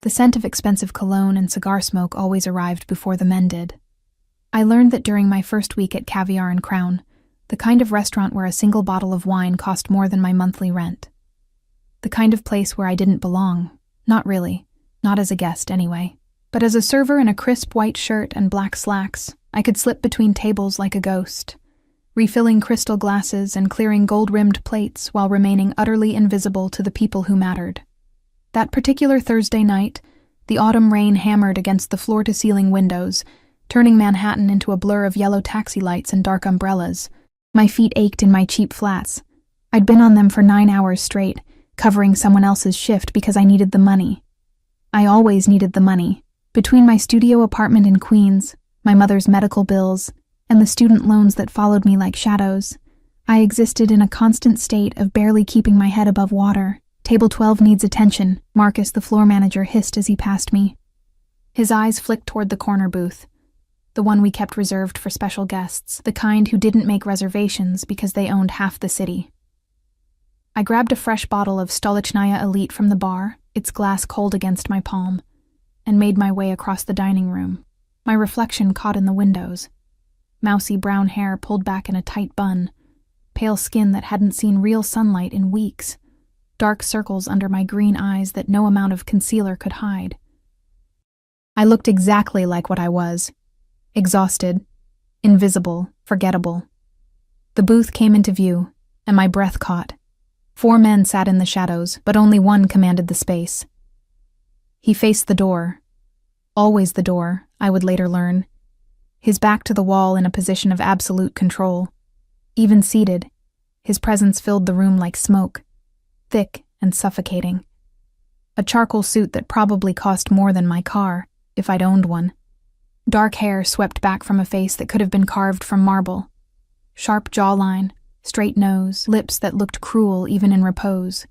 The scent of expensive cologne and cigar smoke always arrived before the men did. I learned that during my first week at Caviar and Crown, the kind of restaurant where a single bottle of wine cost more than my monthly rent. The kind of place where I didn't belong. Not really. Not as a guest, anyway. But as a server in a crisp white shirt and black slacks, I could slip between tables like a ghost, refilling crystal glasses and clearing gold-rimmed plates while remaining utterly invisible to the people who mattered. That particular Thursday night, the autumn rain hammered against the floor-to-ceiling windows, turning Manhattan into a blur of yellow taxi lights and dark umbrellas. My feet ached in my cheap flats. I'd been on them for 9 hours straight, covering someone else's shift because I needed the money. I always needed the money. Between my studio apartment in Queens, my mother's medical bills, and the student loans that followed me like shadows, I existed in a constant state of barely keeping my head above water. "Table 12 needs attention," Marcus, the floor manager, hissed as he passed me. His eyes flicked toward the corner booth, the one we kept reserved for special guests, the kind who didn't make reservations because they owned half the city. I grabbed a fresh bottle of Stolichnaya Elite from the bar, its glass cold against my palm, and made my way across the dining room. My reflection caught in the windows. Mousy brown hair pulled back in a tight bun, pale skin that hadn't seen real sunlight in weeks, dark circles under my green eyes that no amount of concealer could hide. I looked exactly like what I was. Exhausted, invisible, forgettable. The booth came into view, and my breath caught. 4 men sat in the shadows, but only one commanded the space. He faced the door. Always the door, I would later learn. His back to the wall in a position of absolute control. Even seated, his presence filled the room like smoke, thick and suffocating. A charcoal suit that probably cost more than my car, if I'd owned one. Dark hair swept back from a face that could have been carved from marble. Sharp jawline, straight nose, lips that looked cruel even in repose.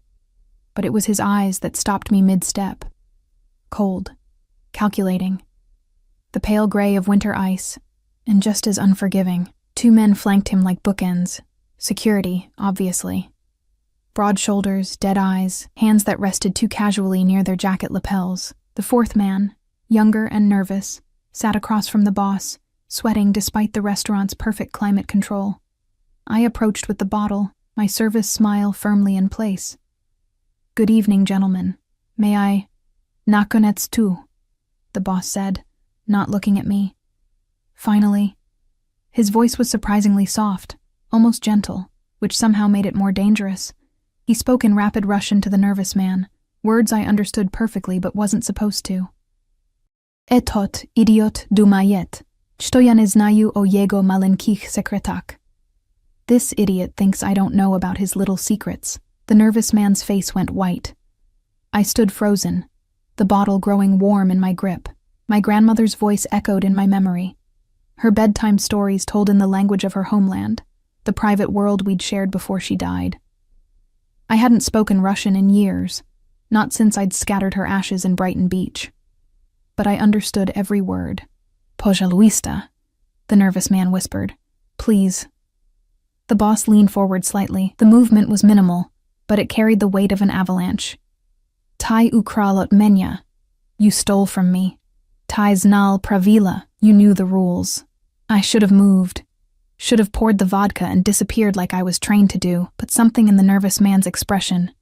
But it was his eyes that stopped me mid-step. Cold, calculating. The pale gray of winter ice, and just as unforgiving. 2 men flanked him like bookends. Security, obviously. Broad shoulders, dead eyes, hands that rested too casually near their jacket lapels. The 4th man, younger and nervous, sat across from the boss, sweating despite the restaurant's perfect climate control. I approached with the bottle, my service smile firmly in place. "Good evening, gentlemen. May I—" "Nakonets too," the boss said, not looking at me. Finally. His voice was surprisingly soft, almost gentle, which somehow made it more dangerous. He spoke in rapid Russian to the nervous man, words I understood perfectly but wasn't supposed to. "Etot, idiot, dumayet, что я не знаю о его маленьких секретах." This idiot thinks I don't know about his little secrets. The nervous man's face went white. I stood frozen, the bottle growing warm in my grip. My grandmother's voice echoed in my memory. Her bedtime stories told in the language of her homeland, the private world we'd shared before she died. I hadn't spoken Russian in years, not since I'd scattered her ashes in Brighton Beach. But I understood every word. "Pожалуйста," the nervous man whispered. "Please." The boss leaned forward slightly. The movement was minimal, but it carried the weight of an avalanche. "Ty ukral от меня. You stole from me. Ty znal pravila. You knew the rules. I should have moved. Should have poured the vodka and disappeared like I was trained to do, but something in the nervous man's expression,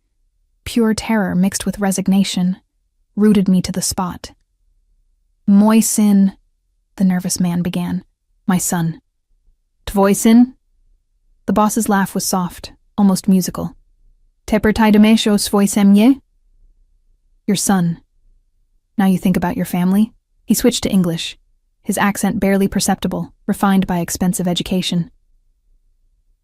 pure terror mixed with resignation, rooted me to the spot. "Mój syn," the nervous man began. "My son." "Tvoj syn?" The boss's laugh was soft, almost musical. "Teper ty dmeš o svoj semje?" "Your son. Now you think about your family?" He switched to English, his accent barely perceptible, refined by expensive education.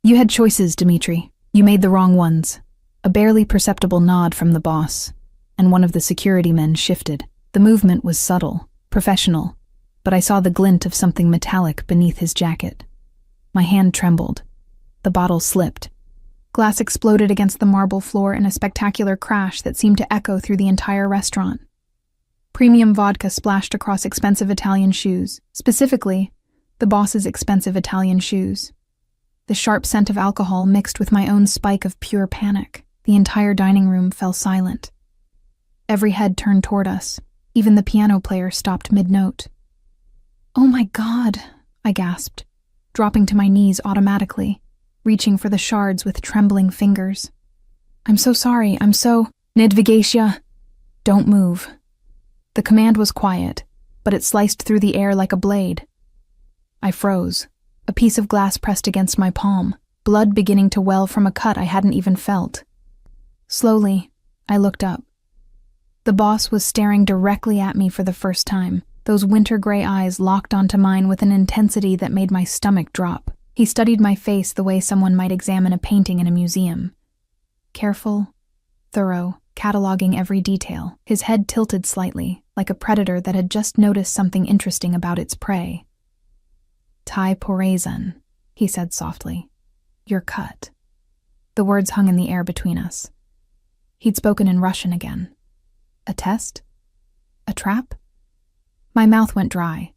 "You had choices, Dmitri. You made the wrong ones." A barely perceptible nod from the boss, and one of the security men shifted. The movement was subtle, professional, but I saw the glint of something metallic beneath his jacket. My hand trembled. The bottle slipped. Glass exploded against the marble floor in a spectacular crash that seemed to echo through the entire restaurant. Premium vodka splashed across expensive Italian shoes, specifically, the boss's expensive Italian shoes. The sharp scent of alcohol mixed with my own spike of pure panic. The entire dining room fell silent. Every head turned toward us, Even the piano player stopped mid-note. "Oh my God," I gasped, dropping to my knees automatically, reaching for the shards with trembling fingers. "I'm so sorry, Nedvigatia." "Don't move." The command was quiet, but it sliced through the air like a blade. I froze, a piece of glass pressed against my palm, blood beginning to well from a cut I hadn't even felt. Slowly, I looked up. The boss was staring directly at me for the first time, those winter-gray eyes locked onto mine with an intensity that made my stomach drop. He studied my face the way someone might examine a painting in a museum. Careful, thorough, cataloging every detail, his head tilted slightly, like a predator that had just noticed something interesting about its prey. "Tai Porazan," he said softly. "You're cut." The words hung in the air between us. He'd spoken in Russian again. A test? A trap? My mouth went dry.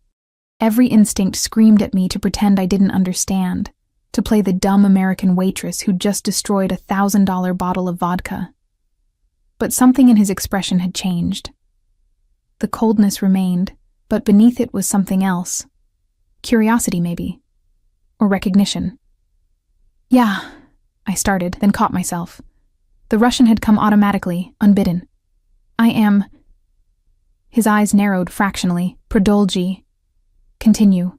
Every instinct screamed at me to pretend I didn't understand, to play the dumb American waitress who'd just destroyed a $1,000 bottle of vodka. But something in his expression had changed. The coldness remained, but beneath it was something else. Curiosity, maybe. Or recognition. "Yeah," I started, then caught myself. The Russian had come automatically, unbidden. "I am..." His eyes narrowed fractionally. "Продолжи." "Continue."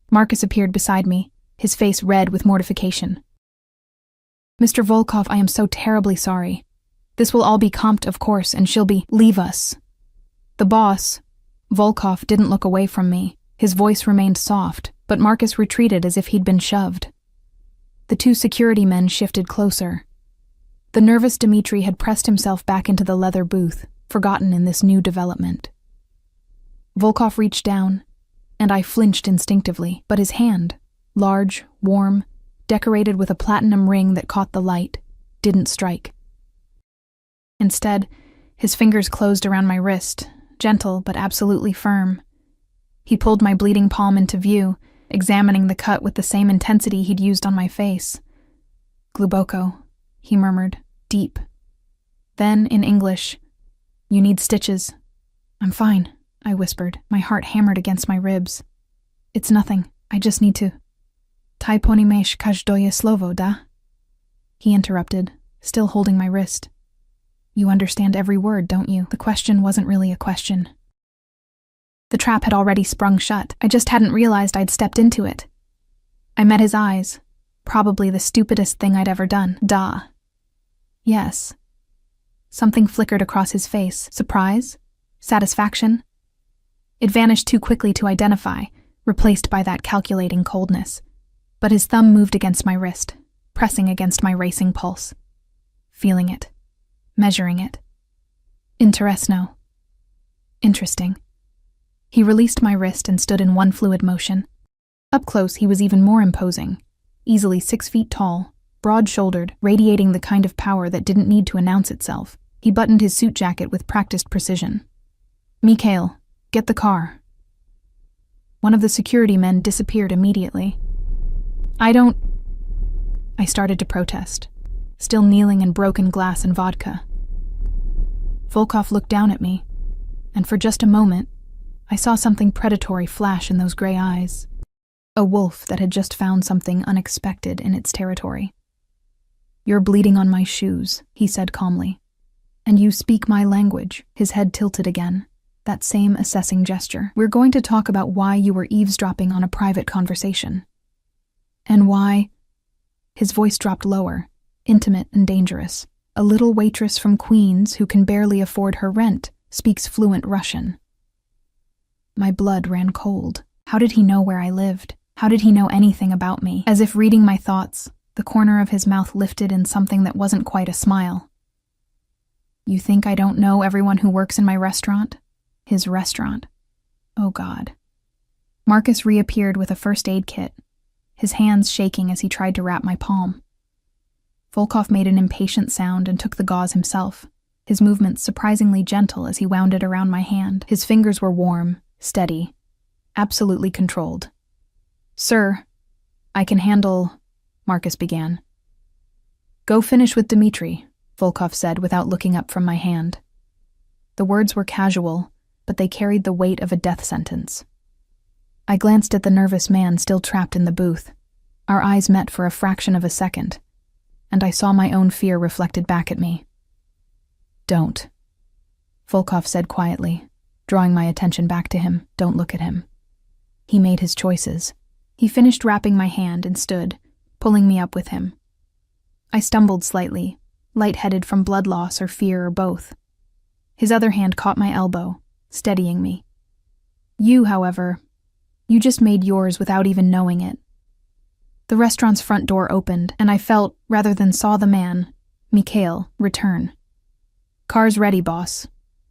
Marcus appeared beside me, his face red with mortification. "Mr. Volkov, I am so terribly sorry. This will all be comped, of course, and she'll be..." "Leave us." The boss, Volkov, didn't look away from me. His voice remained soft, but Marcus retreated as if he'd been shoved. The two security men shifted closer. The nervous Dmitri had pressed himself back into the leather booth, forgotten in this new development. Volkov reached down, and I flinched instinctively, but his hand, large, warm, decorated with a platinum ring that caught the light, didn't strike. Instead, his fingers closed around my wrist, gentle but absolutely firm. He pulled my bleeding palm into view, examining the cut with the same intensity he'd used on my face. "Gluboko," he murmured, "deep." Then, in English, "You need stitches." "I'm fine," I whispered, my heart hammered against my ribs. "It's nothing. I just need to..." "Tai ponimesh każdoje slovo, da?" He interrupted, still holding my wrist. "You understand every word, don't you?" The question wasn't really a question. The trap had already sprung shut. I just hadn't realized I'd stepped into it. I met his eyes. Probably the stupidest thing I'd ever done. "Da." "Yes." Something flickered across his face. Surprise? Satisfaction? It vanished too quickly to identify, replaced by that calculating coldness. But his thumb moved against my wrist, pressing against my racing pulse. Feeling it. Measuring it. Interesno. Interesting. He released my wrist and stood in one fluid motion. Up close, he was even more imposing. Easily 6 feet tall, broad-shouldered, radiating the kind of power that didn't need to announce itself. He buttoned his suit jacket with practiced precision. "Mikhail, get the car." One of the security men disappeared immediately. I started to protest, still kneeling in broken glass and vodka. Volkov looked down at me, and for just a moment, I saw something predatory flash in those gray eyes. A wolf that had just found something unexpected in its territory. "You're bleeding on my shoes," he said calmly. "And you speak my language." His head tilted again, that same assessing gesture. "We're going to talk about why you were eavesdropping on a private conversation. And why..." His voice dropped lower, intimate and dangerous. "A little waitress from Queens who can barely afford her rent speaks fluent Russian." My blood ran cold. How did he know where I lived? How did he know anything about me? As if reading my thoughts, the corner of his mouth lifted in something that wasn't quite a smile. "You think I don't know everyone who works in my restaurant?" His restaurant. Oh God. Marcus reappeared with a first aid kit, his hands shaking as he tried to wrap my palm. Volkov made an impatient sound and took the gauze himself, his movements surprisingly gentle as he wound it around my hand. His fingers were warm, steady, absolutely controlled. "Sir, I can handle..." Marcus began. "Go finish with Dmitri," Volkov said without looking up from my hand. The words were casual, but they carried the weight of a death sentence. I glanced at the nervous man still trapped in the booth. Our eyes met for a fraction of a second, and I saw my own fear reflected back at me. "Don't," Volkov said quietly, drawing my attention back to him. "Don't look at him. He made his choices." He finished wrapping my hand and stood, pulling me up with him. I stumbled slightly, lightheaded from blood loss or fear or both. His other hand caught my elbow, steadying me. "You, however, you just made yours without even knowing it." The restaurant's front door opened, and I felt, rather than saw the man, Mikhail, return. "Car's ready, boss."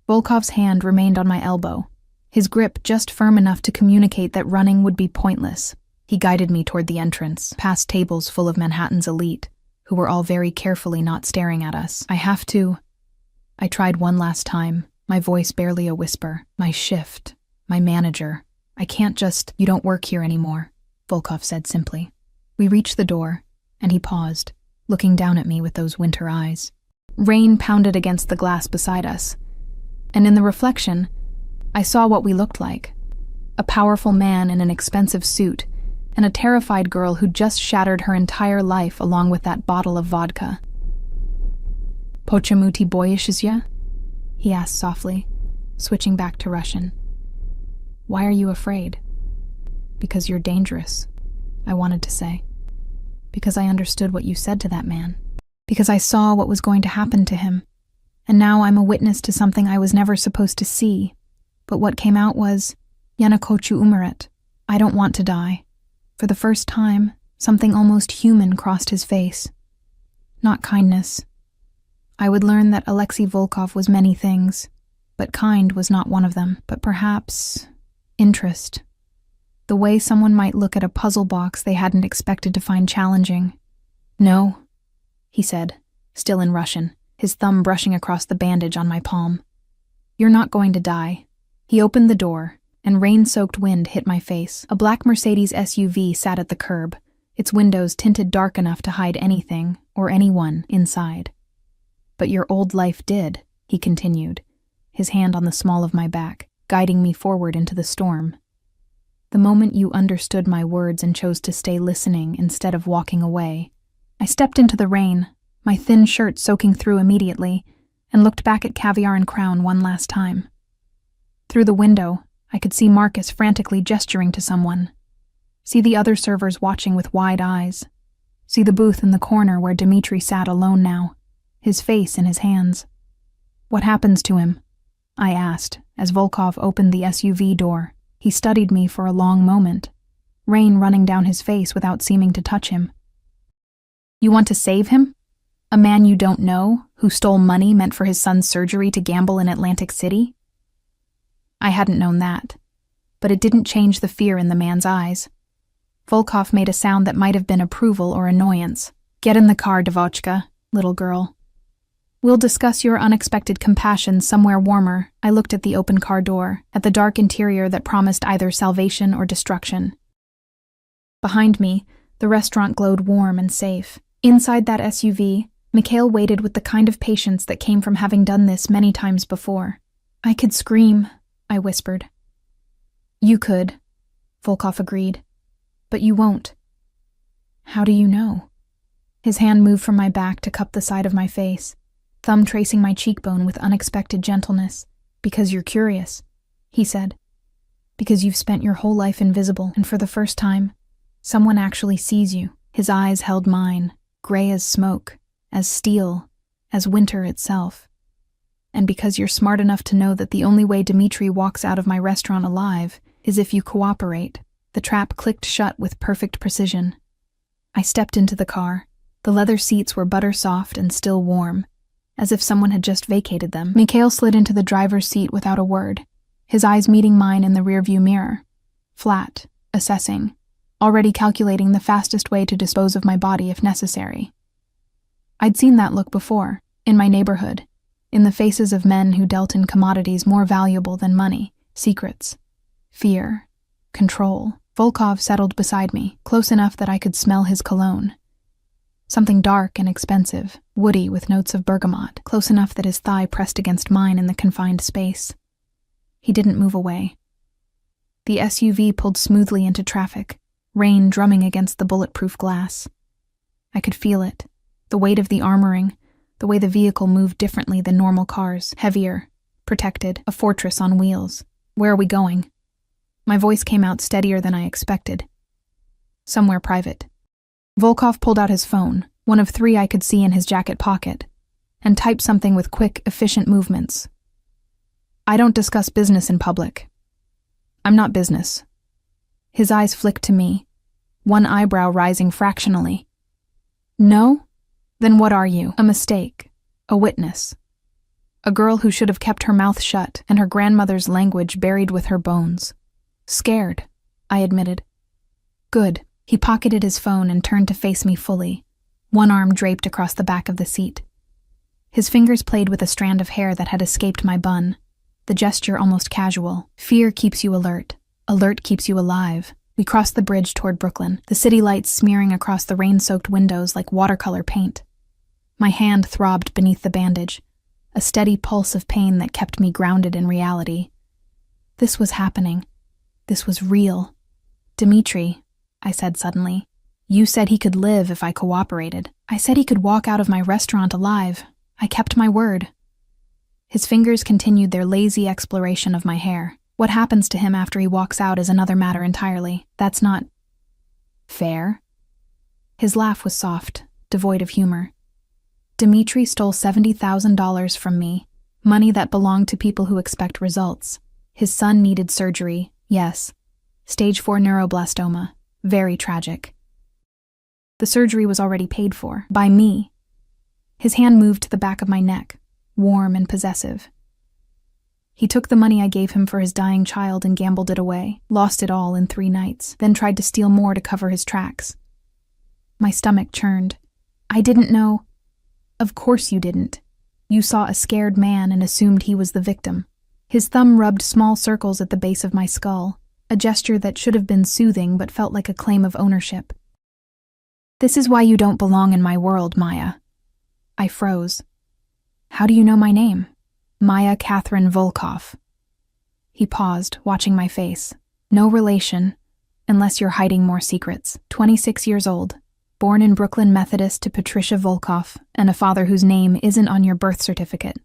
Volkov's hand remained on my elbow, his grip just firm enough to communicate that running would be pointless. He guided me toward the entrance, past tables full of Manhattan's elite, who were all very carefully not staring at us. "I have to..." I tried one last time, my voice barely a whisper. "My shift, my manager. I can't just..." "You don't work here anymore," Volkov said simply. We reached the door, and he paused, looking down at me with those winter eyes. Rain pounded against the glass beside us, and in the reflection, I saw what we looked like. A powerful man in an expensive suit, and a terrified girl who'd just shattered her entire life along with that bottle of vodka. "Почему ты боишься?" he asked softly, switching back to Russian. "Why are you afraid?" "Because you're dangerous," I wanted to say. "Because I understood what you said to that man. Because I saw what was going to happen to him. And now I'm a witness to something I was never supposed to see. But what came out was, "Я не хочу умереть." I don't want to die. For the first time, something almost human crossed his face. Not kindness. I would learn that Alexei Volkov was many things, but kind was not one of them. But perhaps interest. The way someone might look at a puzzle box they hadn't expected to find challenging. "No," he said, still in Russian, his thumb brushing across the bandage on my palm. "You're not going to die." He opened the door, and rain-soaked wind hit my face. A black Mercedes SUV sat at the curb, its windows tinted dark enough to hide anything, or anyone, inside. "But your old life did," he continued, his hand on the small of my back, guiding me forward into the storm. "The moment you understood my words and chose to stay listening instead of walking away." I stepped into the rain, my thin shirt soaking through immediately, and looked back at Caviar and Crown one last time. Through the window, I could see Marcus frantically gesturing to someone. See the other servers watching with wide eyes. See the booth in the corner where Dmitri sat alone now, his face in his hands. "What happens to him?" I asked, as Volkov opened the SUV door. He studied me for a long moment, rain running down his face without seeming to touch him. "You want to save him? A man you don't know, who stole money meant for his son's surgery to gamble in Atlantic City?" I hadn't known that, but it didn't change the fear in the man's eyes. Volkov made a sound that might have been approval or annoyance. "Get in the car, Devochka, little girl. We'll discuss your unexpected compassion somewhere warmer." I looked at the open car door, at the dark interior that promised either salvation or destruction. Behind me, the restaurant glowed warm and safe. Inside that SUV, Mikhail waited with the kind of patience that came from having done this many times before. "I could scream," I whispered. "You could," Volkov agreed. "But you won't." "How do you know?" His hand moved from my back to cup the side of my face, thumb tracing my cheekbone with unexpected gentleness. "Because you're curious," he said. "Because you've spent your whole life invisible, and for the first time, someone actually sees you." His eyes held mine, gray as smoke, as steel, as winter itself. "And because you're smart enough to know that the only way Dmitri walks out of my restaurant alive is if you cooperate." The trap clicked shut with perfect precision. I stepped into the car. The leather seats were butter-soft and still warm, as if someone had just vacated them. Mikhail slid into the driver's seat without a word, his eyes meeting mine in the rearview mirror. Flat, assessing, already calculating the fastest way to dispose of my body if necessary. I'd seen that look before, in my neighborhood, in the faces of men who dealt in commodities more valuable than money, secrets, fear, control. Volkov settled beside me, close enough that I could smell his cologne. Something dark and expensive, woody with notes of bergamot, close enough that his thigh pressed against mine in the confined space. He didn't move away. The SUV pulled smoothly into traffic, rain drumming against the bulletproof glass. I could feel it, the weight of the armoring, the way the vehicle moved differently than normal cars, heavier, protected, a fortress on wheels. Where are we going? My voice came out steadier than I expected. Somewhere private. Volkov pulled out his phone, one of 3 I could see in his jacket pocket, and typed something with quick, efficient movements. I don't discuss business in public. I'm not business. His eyes flicked to me, one eyebrow rising fractionally. No? Then what are you? A mistake. A witness. A girl who should have kept her mouth shut and her grandmother's language buried with her bones. Scared, I admitted. Good. He pocketed his phone and turned to face me fully, one arm draped across the back of the seat. His fingers played with a strand of hair that had escaped my bun, the gesture almost casual. Fear keeps you alert. Alert keeps you alive. We crossed the bridge toward Brooklyn, the city lights smearing across the rain-soaked windows like watercolor paint. My hand throbbed beneath the bandage, a steady pulse of pain that kept me grounded in reality. This was happening. This was real. Dmitri, I said suddenly, you said he could live if I cooperated. I said he could walk out of my restaurant alive. I kept my word. His fingers continued their lazy exploration of my hair. What happens to him after he walks out is another matter entirely. That's not fair. His laugh was soft, devoid of humor. Dmitri stole $70,000 from me, money that belonged to people who expect results. His son needed surgery, yes. Stage 4 neuroblastoma, very tragic. The surgery was already paid for, by me. His hand moved to the back of my neck, warm and possessive. He took the money I gave him for his dying child and gambled it away, lost it all in 3 nights, then tried to steal more to cover his tracks. My stomach churned. I didn't know. Of course you didn't. You saw a scared man and assumed he was the victim. His thumb rubbed small circles at the base of my skull, a gesture that should have been soothing but felt like a claim of ownership. This is why you don't belong in my world, Maya. I froze. How do you know my name? Maya Catherine Volkov. He paused, watching my face. No relation, unless you're hiding more secrets. 26 years old, born in Brooklyn Methodist to Patricia Volkov and a father whose name isn't on your birth certificate.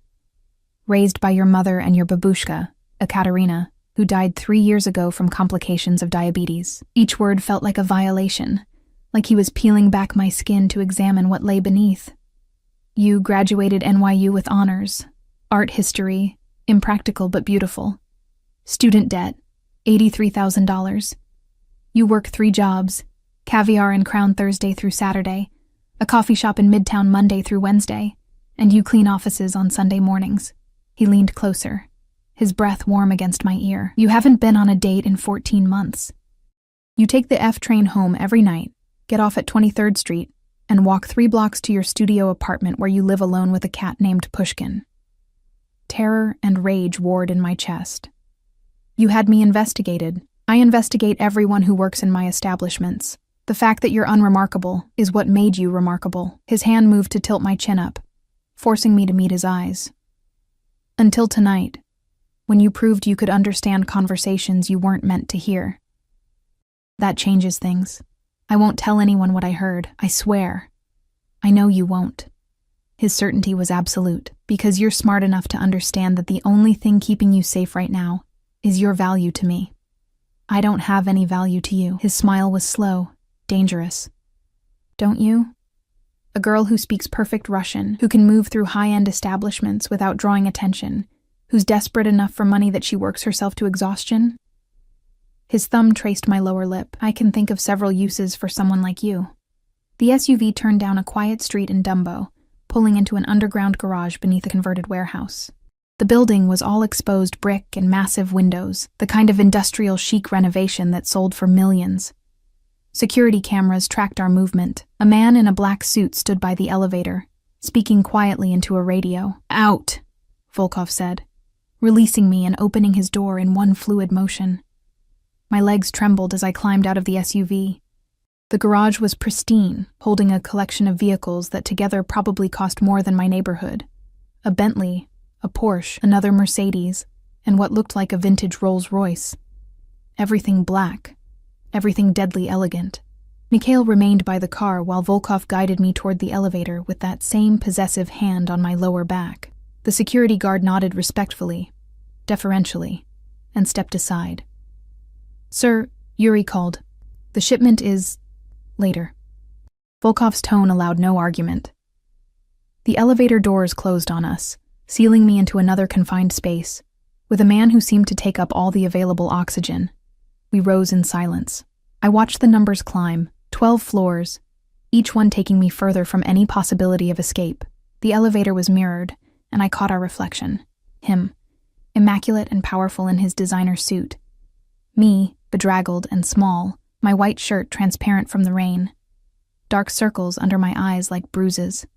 Raised by your mother and your babushka, Ekaterina, who died 3 years ago from complications of diabetes. Each word felt like a violation, like he was peeling back my skin to examine what lay beneath. You graduated NYU with honors, art history, impractical but beautiful. Student debt, $83,000. You work 3 jobs, Caviar and Crown Thursday through Saturday, a coffee shop in Midtown Monday through Wednesday, and you clean offices on Sunday mornings. He leaned closer, his breath warm against my ear. You haven't been on a date in 14 months. You take the F train home every night, get off at 23rd Street, and walk 3 blocks to your studio apartment where you live alone with a cat named Pushkin. Terror and rage warred in my chest. You had me investigated. I investigate everyone who works in my establishments. The fact that you're unremarkable is what made you remarkable. His hand moved to tilt my chin up, forcing me to meet his eyes. Until tonight, when you proved you could understand conversations you weren't meant to hear. That changes things. I won't tell anyone what I heard, I swear. I know you won't. His certainty was absolute, because you're smart enough to understand that the only thing keeping you safe right now is your value to me. I don't have any value to you. His smile was slow, dangerous. Don't you? A girl who speaks perfect Russian, who can move through high-end establishments without drawing attention, who's desperate enough for money that she works herself to exhaustion? His thumb traced my lower lip. I can think of several uses for someone like you. The SUV turned down a quiet street in Dumbo, pulling into an underground garage beneath a converted warehouse. The building was all exposed brick and massive windows, the kind of industrial chic renovation that sold for millions. Security cameras tracked our movement. A man in a black suit stood by the elevator, speaking quietly into a radio. Out, Volkov said, releasing me and opening his door in one fluid motion. My legs trembled as I climbed out of the SUV. The garage was pristine, holding a collection of vehicles that together probably cost more than my neighborhood. A Bentley, a Porsche, another Mercedes, and what looked like a vintage Rolls-Royce. Everything black, everything deadly elegant. Mikhail remained by the car while Volkov guided me toward the elevator with that same possessive hand on my lower back. The security guard nodded respectfully, deferentially, and stepped aside. "Sir," Yuri called. "The shipment is later." Volkov's tone allowed no argument. The elevator doors closed on us, sealing me into another confined space, with a man who seemed to take up all the available oxygen. We rose in silence. I watched the numbers climb, 12 floors, each one taking me further from any possibility of escape. The elevator was mirrored, and I caught our reflection. Him, immaculate and powerful in his designer suit. Me, bedraggled and small, my white shirt transparent from the rain. Dark circles under my eyes like bruises.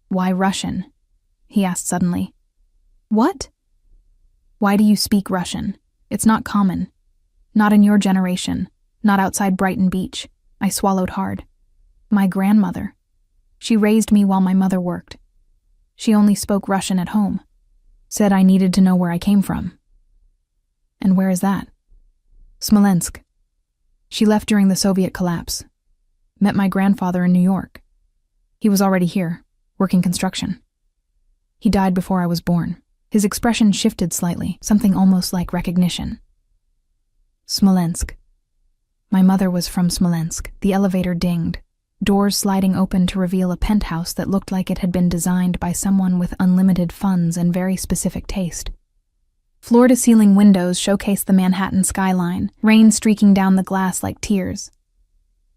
"Why Russian?" he asked suddenly. "What?" "Why do you speak Russian? It's not common. Not in your generation. Not outside Brighton Beach." I swallowed hard. "My grandmother. She raised me while my mother worked. She only spoke Russian at home. Said I needed to know where I came from." "And where is that?" "Smolensk. She left during the Soviet collapse. Met my grandfather in New York. He was already here, working construction. He died before I was born." His expression shifted slightly, something almost like recognition. "Smolensk. My mother was from Smolensk." The elevator dinged, doors sliding open to reveal a penthouse that looked like it had been designed by someone with unlimited funds and very specific taste. Floor-to-ceiling windows showcased the Manhattan skyline, rain streaking down the glass like tears.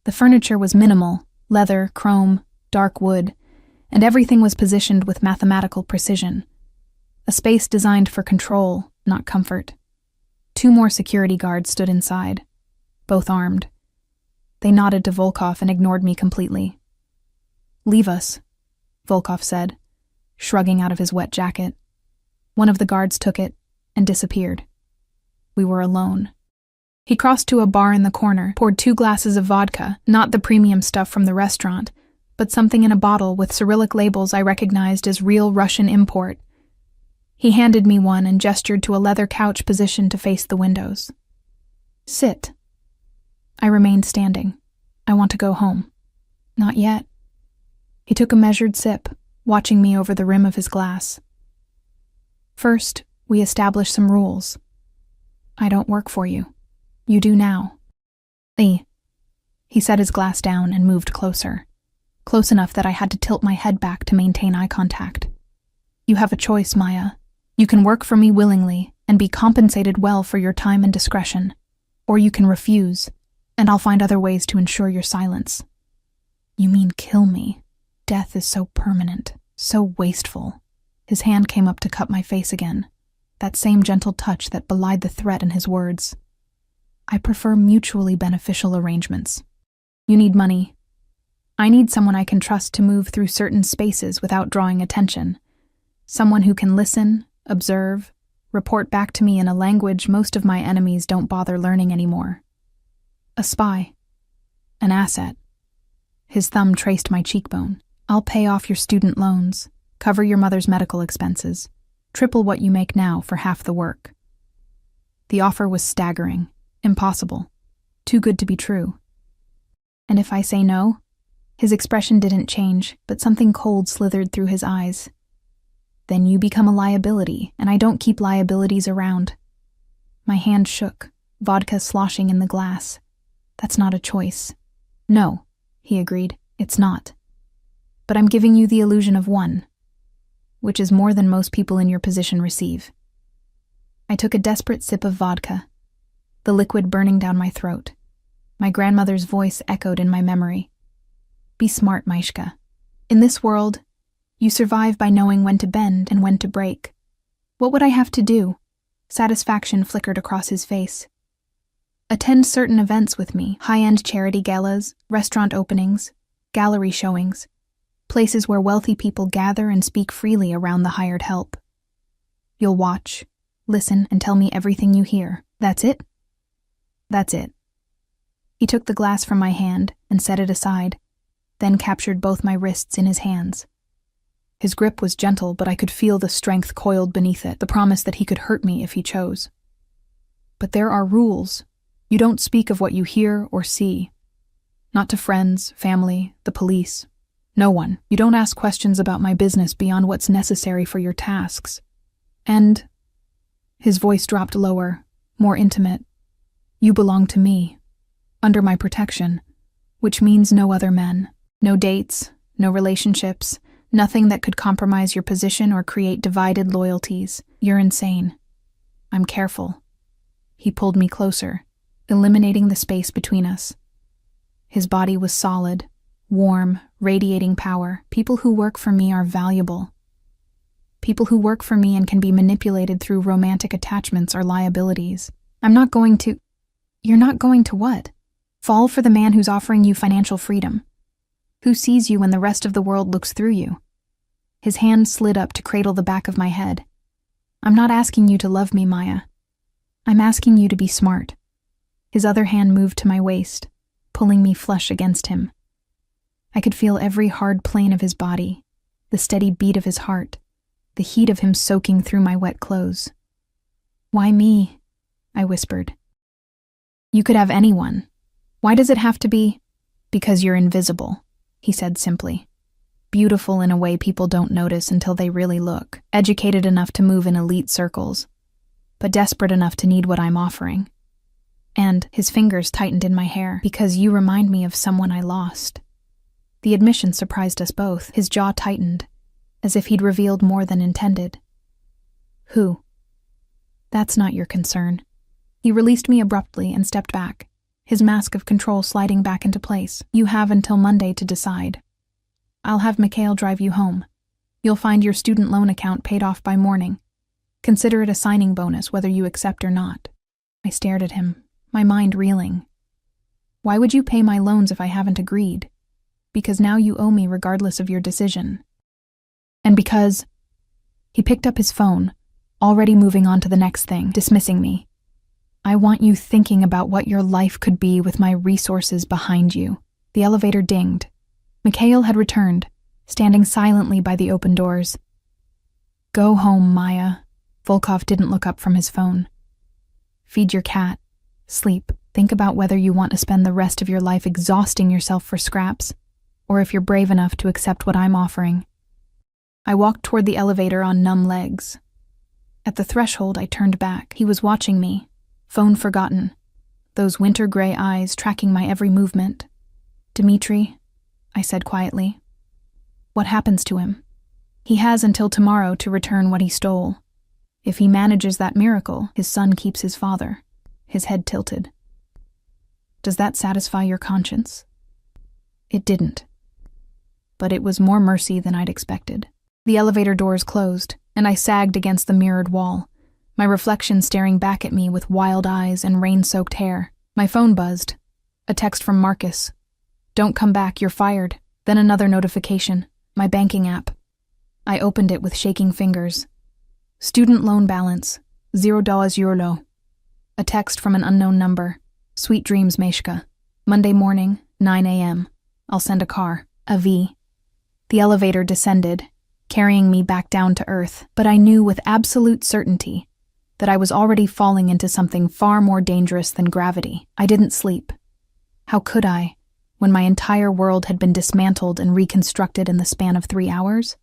The furniture was minimal, leather, chrome, dark wood, and everything was positioned with mathematical precision. A space designed for control, not comfort. 2 more security guards stood inside, both armed. They nodded to Volkov and ignored me completely. "Leave us," Volkov said, shrugging out of his wet jacket. One of the guards took it and disappeared. We were alone. He crossed to a bar in the corner, poured 2 glasses of vodka, not the premium stuff from the restaurant, but something in a bottle with Cyrillic labels I recognized as real Russian import. He handed me one and gestured to a leather couch positioned to face the windows. "Sit." I remained standing. "I want to go home." "Not yet." He took a measured sip, watching me over the rim of his glass. "First, we establish some rules. I don't work for you. You do now." "Lee." He set his glass down and moved closer. Close enough that I had to tilt my head back to maintain eye contact. "You have a choice, Maya. You can work for me willingly and be compensated well for your time and discretion, or you can refuse, and I'll find other ways to ensure your silence." "You mean kill me? Death is so permanent, so wasteful." His hand came up to cup my face again, that same gentle touch that belied the threat in his words. "I prefer mutually beneficial arrangements. You need money. I need someone I can trust to move through certain spaces without drawing attention. Someone who can listen, observe, report back to me in a language most of my enemies don't bother learning anymore. A spy. An asset." His thumb traced my cheekbone. "I'll pay off your student loans, cover your mother's medical expenses, triple what you make now for half the work." The offer was staggering, impossible, too good to be true. "And if I say no?" His expression didn't change, but something cold slithered through his eyes. "Then you become a liability, and I don't keep liabilities around." My hand shook, vodka sloshing in the glass. "That's not a choice." "No," he agreed, "it's not. But I'm giving you the illusion of one, which is more than most people in your position receive." I took a desperate sip of vodka, the liquid burning down my throat. My grandmother's voice echoed in my memory. "Be smart, Maishka. In this world, you survive by knowing when to bend and when to break." What would I have to do? Satisfaction flickered across his face. "Attend certain events with me, high-end charity galas, restaurant openings, gallery showings, places where wealthy people gather and speak freely around the hired help. You'll watch, listen, and tell me everything you hear. That's it?" "That's it." He took the glass from my hand and set it aside, then captured both my wrists in his hands. His grip was gentle, but I could feel the strength coiled beneath it, the promise that he could hurt me if he chose. But there are rules. You don't speak of what you hear or see. Not to friends, family, the police. No one. You don't ask questions about my business beyond what's necessary for your tasks. And his voice dropped lower, more intimate. You belong to me, under my protection, which means no other men. No dates, no relationships, nothing that could compromise your position or create divided loyalties. You're insane. I'm careful. He pulled me closer, eliminating the space between us. His body was solid, warm, radiating power. People who work for me are valuable. People who work for me and can be manipulated through romantic attachments are liabilities. I'm not going to... You're not going to what? Fall for the man who's offering you financial freedom. Who sees you when the rest of the world looks through you? His hand slid up to cradle the back of my head. I'm not asking you to love me, Maya. I'm asking you to be smart. His other hand moved to my waist, pulling me flush against him. I could feel every hard plane of his body, the steady beat of his heart, the heat of him soaking through my wet clothes. Why me? I whispered. You could have anyone. Why does it have to be? Because you're invisible, he said simply. Beautiful in a way people don't notice until they really look. Educated enough to move in elite circles, but desperate enough to need what I'm offering. And his fingers tightened in my hair. Because you remind me of someone I lost. The admission surprised us both. His jaw tightened, as if he'd revealed more than intended. Who? That's not your concern. He released me abruptly and stepped back, his mask of control sliding back into place. You have until Monday to decide. I'll have Mikhail drive you home. You'll find your student loan account paid off by morning. Consider it a signing bonus whether you accept or not. I stared at him, my mind reeling. Why would you pay my loans if I haven't agreed? Because now you owe me regardless of your decision. And because... He picked up his phone, already moving on to the next thing, dismissing me. I want you thinking about what your life could be with my resources behind you. The elevator dinged. Mikhail had returned, standing silently by the open doors. Go home, Maya. Volkov didn't look up from his phone. Feed your cat. Sleep. Think about whether you want to spend the rest of your life exhausting yourself for scraps, or if you're brave enough to accept what I'm offering. I walked toward the elevator on numb legs. At the threshold, I turned back. He was watching me, phone forgotten, those winter-gray eyes tracking my every movement. Dmitri, I said quietly. What happens to him? He has until tomorrow to return what he stole. If he manages that miracle, his son keeps his father. His head tilted. Does that satisfy your conscience? It didn't. But it was more mercy than I'd expected. The elevator doors closed, and I sagged against the mirrored wall, my reflection staring back at me with wild eyes and rain-soaked hair. My phone buzzed. A text from Marcus. Don't come back, you're fired. Then another notification. My banking app. I opened it with shaking fingers. Student loan balance, $0 A text from an unknown number. Sweet dreams, Meshka. Monday morning, 9 a.m. I'll send a car. A V. The elevator descended, carrying me back down to earth, but I knew with absolute certainty that I was already falling into something far more dangerous than gravity. I didn't sleep. How could I, when my entire world had been dismantled and reconstructed in the span of 3 hours?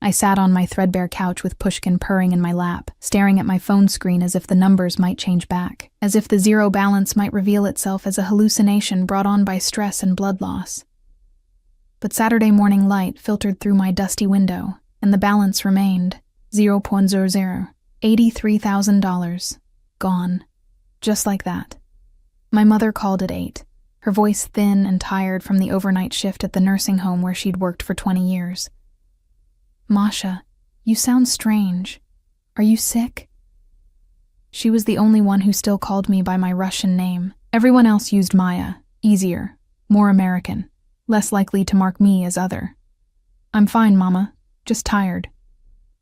I sat on my threadbare couch with Pushkin purring in my lap, staring at my phone screen as if the numbers might change back, as if the zero balance might reveal itself as a hallucination brought on by stress and blood loss. But Saturday morning light filtered through my dusty window, and the balance remained 0.00, $83,000, gone, just like that. My mother called at 8, her voice thin and tired from the overnight shift at the nursing home where she'd worked for 20 years. Masha, you sound strange. Are you sick? She was the only one who still called me by my Russian name. Everyone else used Maya, easier, more American, less likely to mark me as other. I'm fine, Mama, just tired.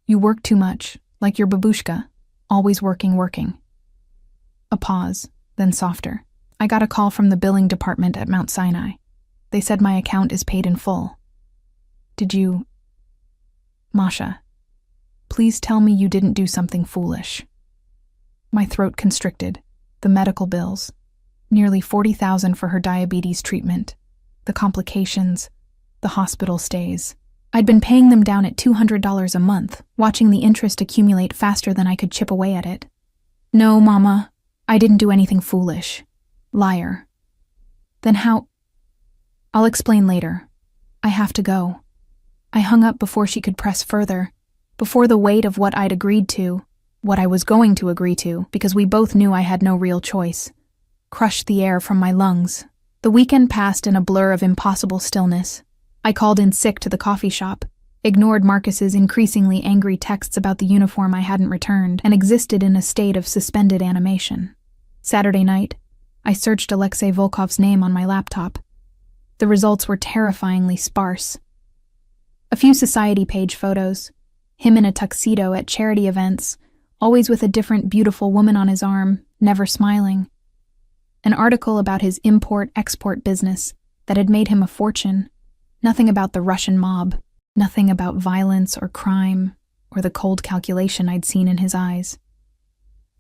You work too much, like your babushka, always working. A pause, then softer. I got a call from the billing department at Mount Sinai. They said my account is paid in full. Did you... Masha, please tell me you didn't do something foolish. My throat constricted. The medical bills. Nearly $40,000 for her diabetes treatment. The complications. The hospital stays. I'd been paying them down at $200 a month, watching the interest accumulate faster than I could chip away at it. No, Mama, I didn't do anything foolish. Liar. Then how? I'll explain later. I have to go. I hung up before she could press further, before the weight of what I'd agreed to, what I was going to agree to, because we both knew I had no real choice, crushed the air from my lungs. The weekend passed in a blur of impossible stillness. I called in sick to the coffee shop, ignored Marcus's increasingly angry texts about the uniform I hadn't returned, and existed in a state of suspended animation. Saturday night, I searched Alexei Volkov's name on my laptop. The results were terrifyingly sparse. A few society page photos, him in a tuxedo at charity events, always with a different beautiful woman on his arm, never smiling. An article about his import-export business that had made him a fortune. Nothing about the Russian mob, nothing about violence or crime, or the cold calculation I'd seen in his eyes.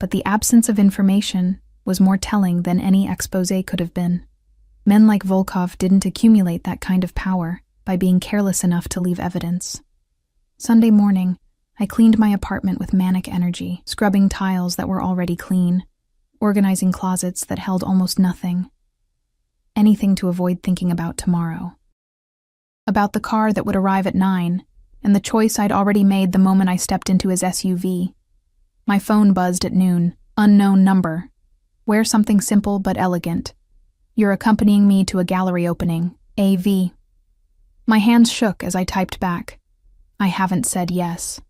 But the absence of information was more telling than any exposé could have been. Men like Volkov didn't accumulate that kind of power by being careless enough to leave evidence. Sunday morning, I cleaned my apartment with manic energy, scrubbing tiles that were already clean, organizing closets that held almost nothing. Anything to avoid thinking about tomorrow. About the car that would arrive at 9, and the choice I'd already made the moment I stepped into his SUV. My phone buzzed at noon. Unknown number. Wear something simple but elegant. You're accompanying me to a gallery opening. AV. My hands shook as I typed back. I haven't said yes.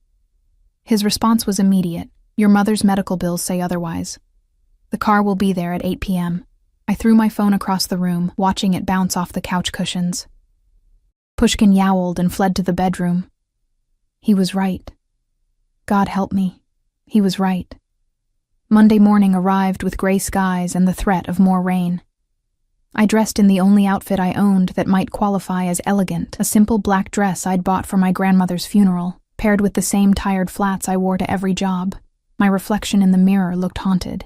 His response was immediate. Your mother's medical bills say otherwise. The car will be there at 8 p.m. I threw my phone across the room, watching it bounce off the couch cushions. Pushkin yowled and fled to the bedroom. He was right. God help me. He was right. Monday morning arrived with gray skies and the threat of more rain. I dressed in the only outfit I owned that might qualify as elegant, a simple black dress I'd bought for my grandmother's funeral, paired with the same tired flats I wore to every job. My reflection in the mirror looked haunted.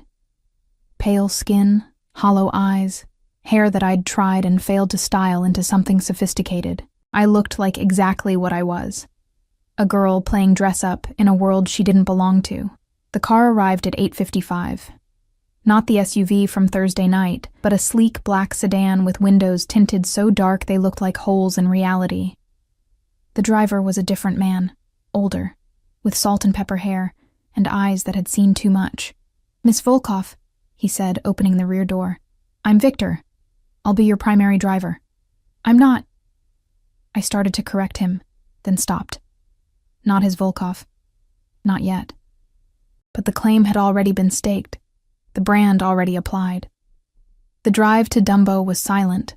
Pale skin, hollow eyes, hair that I'd tried and failed to style into something sophisticated. I looked like exactly what I was. A girl playing dress-up in a world she didn't belong to. The car arrived at 8:55. Not the SUV from Thursday night, but a sleek black sedan with windows tinted so dark they looked like holes in reality. The driver was a different man, older, with salt and pepper hair, and eyes that had seen too much. Miss Volkov, he said, opening the rear door. I'm Victor. I'll be your primary driver. I'm not. I started to correct him, then stopped. Not his Volkov. Not yet. But the claim had already been staked, the brand already applied. The drive to Dumbo was silent.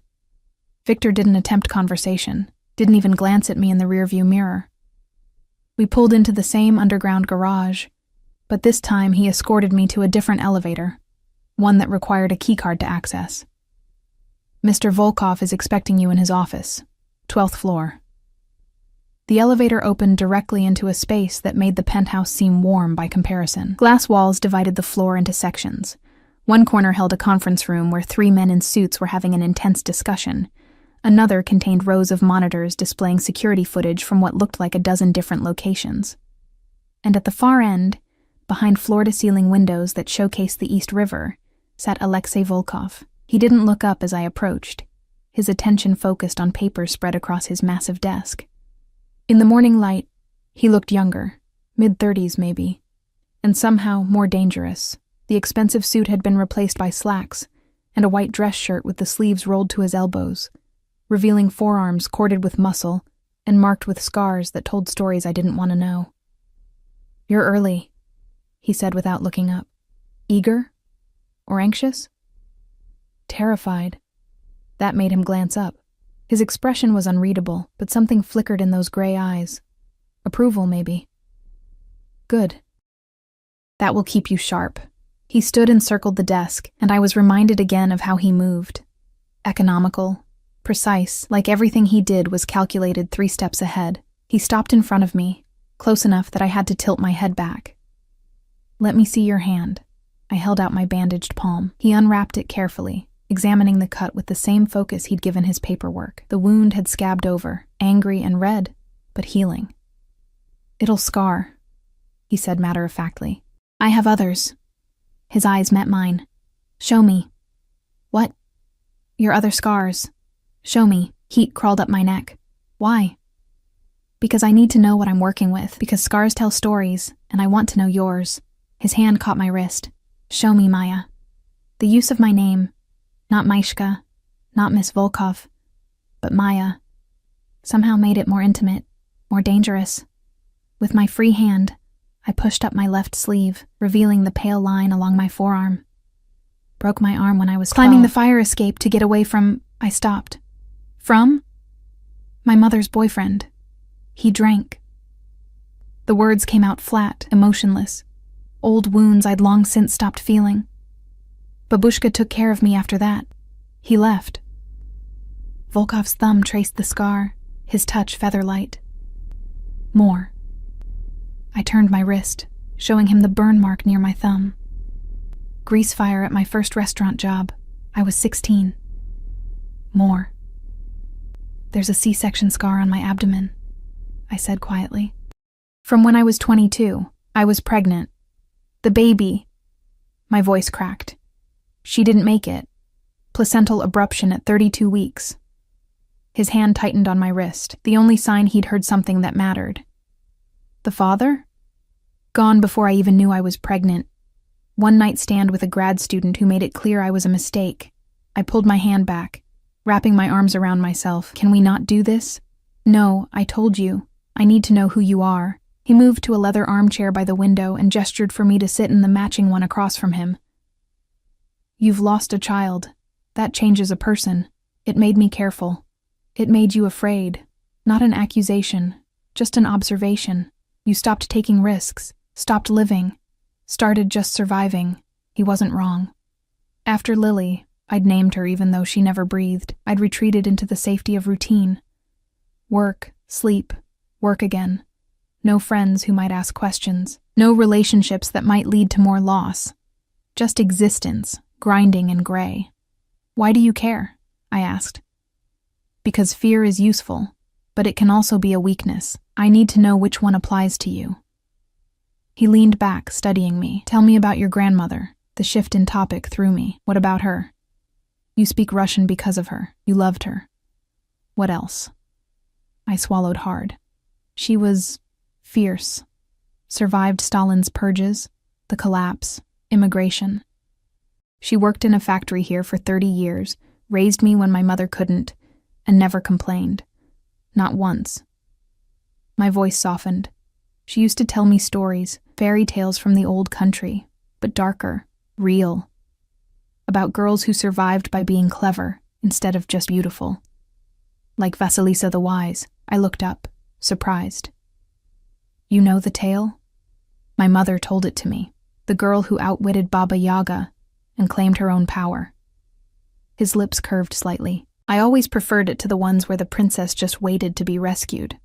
Victor didn't attempt conversation, didn't even glance at me in the rearview mirror. We pulled into the same underground garage, but this time he escorted me to a different elevator, one that required a keycard to access. Mr. Volkov is expecting you in his office, 12th floor. The elevator opened directly into a space that made the penthouse seem warm by comparison. Glass walls divided the floor into sections. One corner held a conference room where 3 men in suits were having an intense discussion. Another contained rows of monitors displaying security footage from what looked like a dozen different locations. And at the far end, behind floor-to-ceiling windows that showcased the East River, sat Alexei Volkov. He didn't look up as I approached, his attention focused on papers spread across his massive desk. In the morning light, he looked younger, mid-30s maybe, and somehow more dangerous. The expensive suit had been replaced by slacks and a white dress shirt with the sleeves rolled to his elbows, revealing forearms corded with muscle and marked with scars that told stories I didn't want to know. You're early, he said without looking up. Eager? Or anxious? Terrified. That made him glance up. His expression was unreadable, but something flickered in those gray eyes. Approval, maybe. Good. That will keep you sharp. He stood and circled the desk, and I was reminded again of how he moved. Economical, precise, like everything he did was calculated 3 steps ahead. He stopped in front of me, close enough that I had to tilt my head back. "Let me see your hand." I held out my bandaged palm. He unwrapped it carefully, examining the cut with the same focus he'd given his paperwork. The wound had scabbed over, angry and red, but healing. "It'll scar," he said matter-of-factly. "I have others." His eyes met mine. "Show me." "What?" "Your other scars. Show me." Heat crawled up my neck. "Why?" "Because I need to know what I'm working with, because scars tell stories, and I want to know yours." His hand caught my wrist. "Show me, Maya." The use of my name, not Maishka, not Miss Volkov, but Maya, somehow made it more intimate, more dangerous. With my free hand, I pushed up my left sleeve, revealing the pale line along my forearm. Broke my arm when I was climbing the fire escape to get away from... I stopped. From? My mother's boyfriend. He drank. The words came out flat, emotionless. Old wounds I'd long since stopped feeling. Babushka took care of me after that. He left. Volkov's thumb traced the scar, his touch feather-light. More. I turned my wrist, showing him the burn mark near my thumb. Grease fire at my first restaurant job. I was 16. More. There's a C-section scar on my abdomen, I said quietly. From when I was 22, I was pregnant. The baby. My voice cracked. She didn't make it. Placental abruption at 32 weeks. His hand tightened on my wrist, the only sign he'd heard something that mattered. The father? Gone before I even knew I was pregnant. One night stand with a grad student who made it clear I was a mistake. I pulled my hand back, wrapping my arms around myself. Can we not do this? No, I told you. I need to know who you are. He moved to a leather armchair by the window and gestured for me to sit in the matching one across from him. You've lost a child. That changes a person. It made me careful. It made you afraid. Not an accusation, just an observation. You stopped taking risks, stopped living, started just surviving. He wasn't wrong. After Lily, I'd named her even though she never breathed. I'd retreated into the safety of routine. Work, sleep, work again. No friends who might ask questions. No relationships that might lead to more loss. Just existence, grinding and gray. Why do you care? I asked. Because fear is useful, but it can also be a weakness. I need to know which one applies to you. He leaned back, studying me. Tell me about your grandmother. The shift in topic threw me. What about her? You speak Russian because of her. You loved her. What else? I swallowed hard. She was fierce. Survived Stalin's purges, the collapse, immigration. She worked in a factory here for 30 years, raised me when my mother couldn't, and never complained. Not once. My voice softened. She used to tell me stories, fairy tales from the old country, but darker, real. About girls who survived by being clever instead of just beautiful. Like Vasilisa the Wise, I looked up, surprised. You know the tale? My mother told it to me. The girl who outwitted Baba Yaga and claimed her own power. His lips curved slightly. I always preferred it to the ones where the princess just waited to be rescued.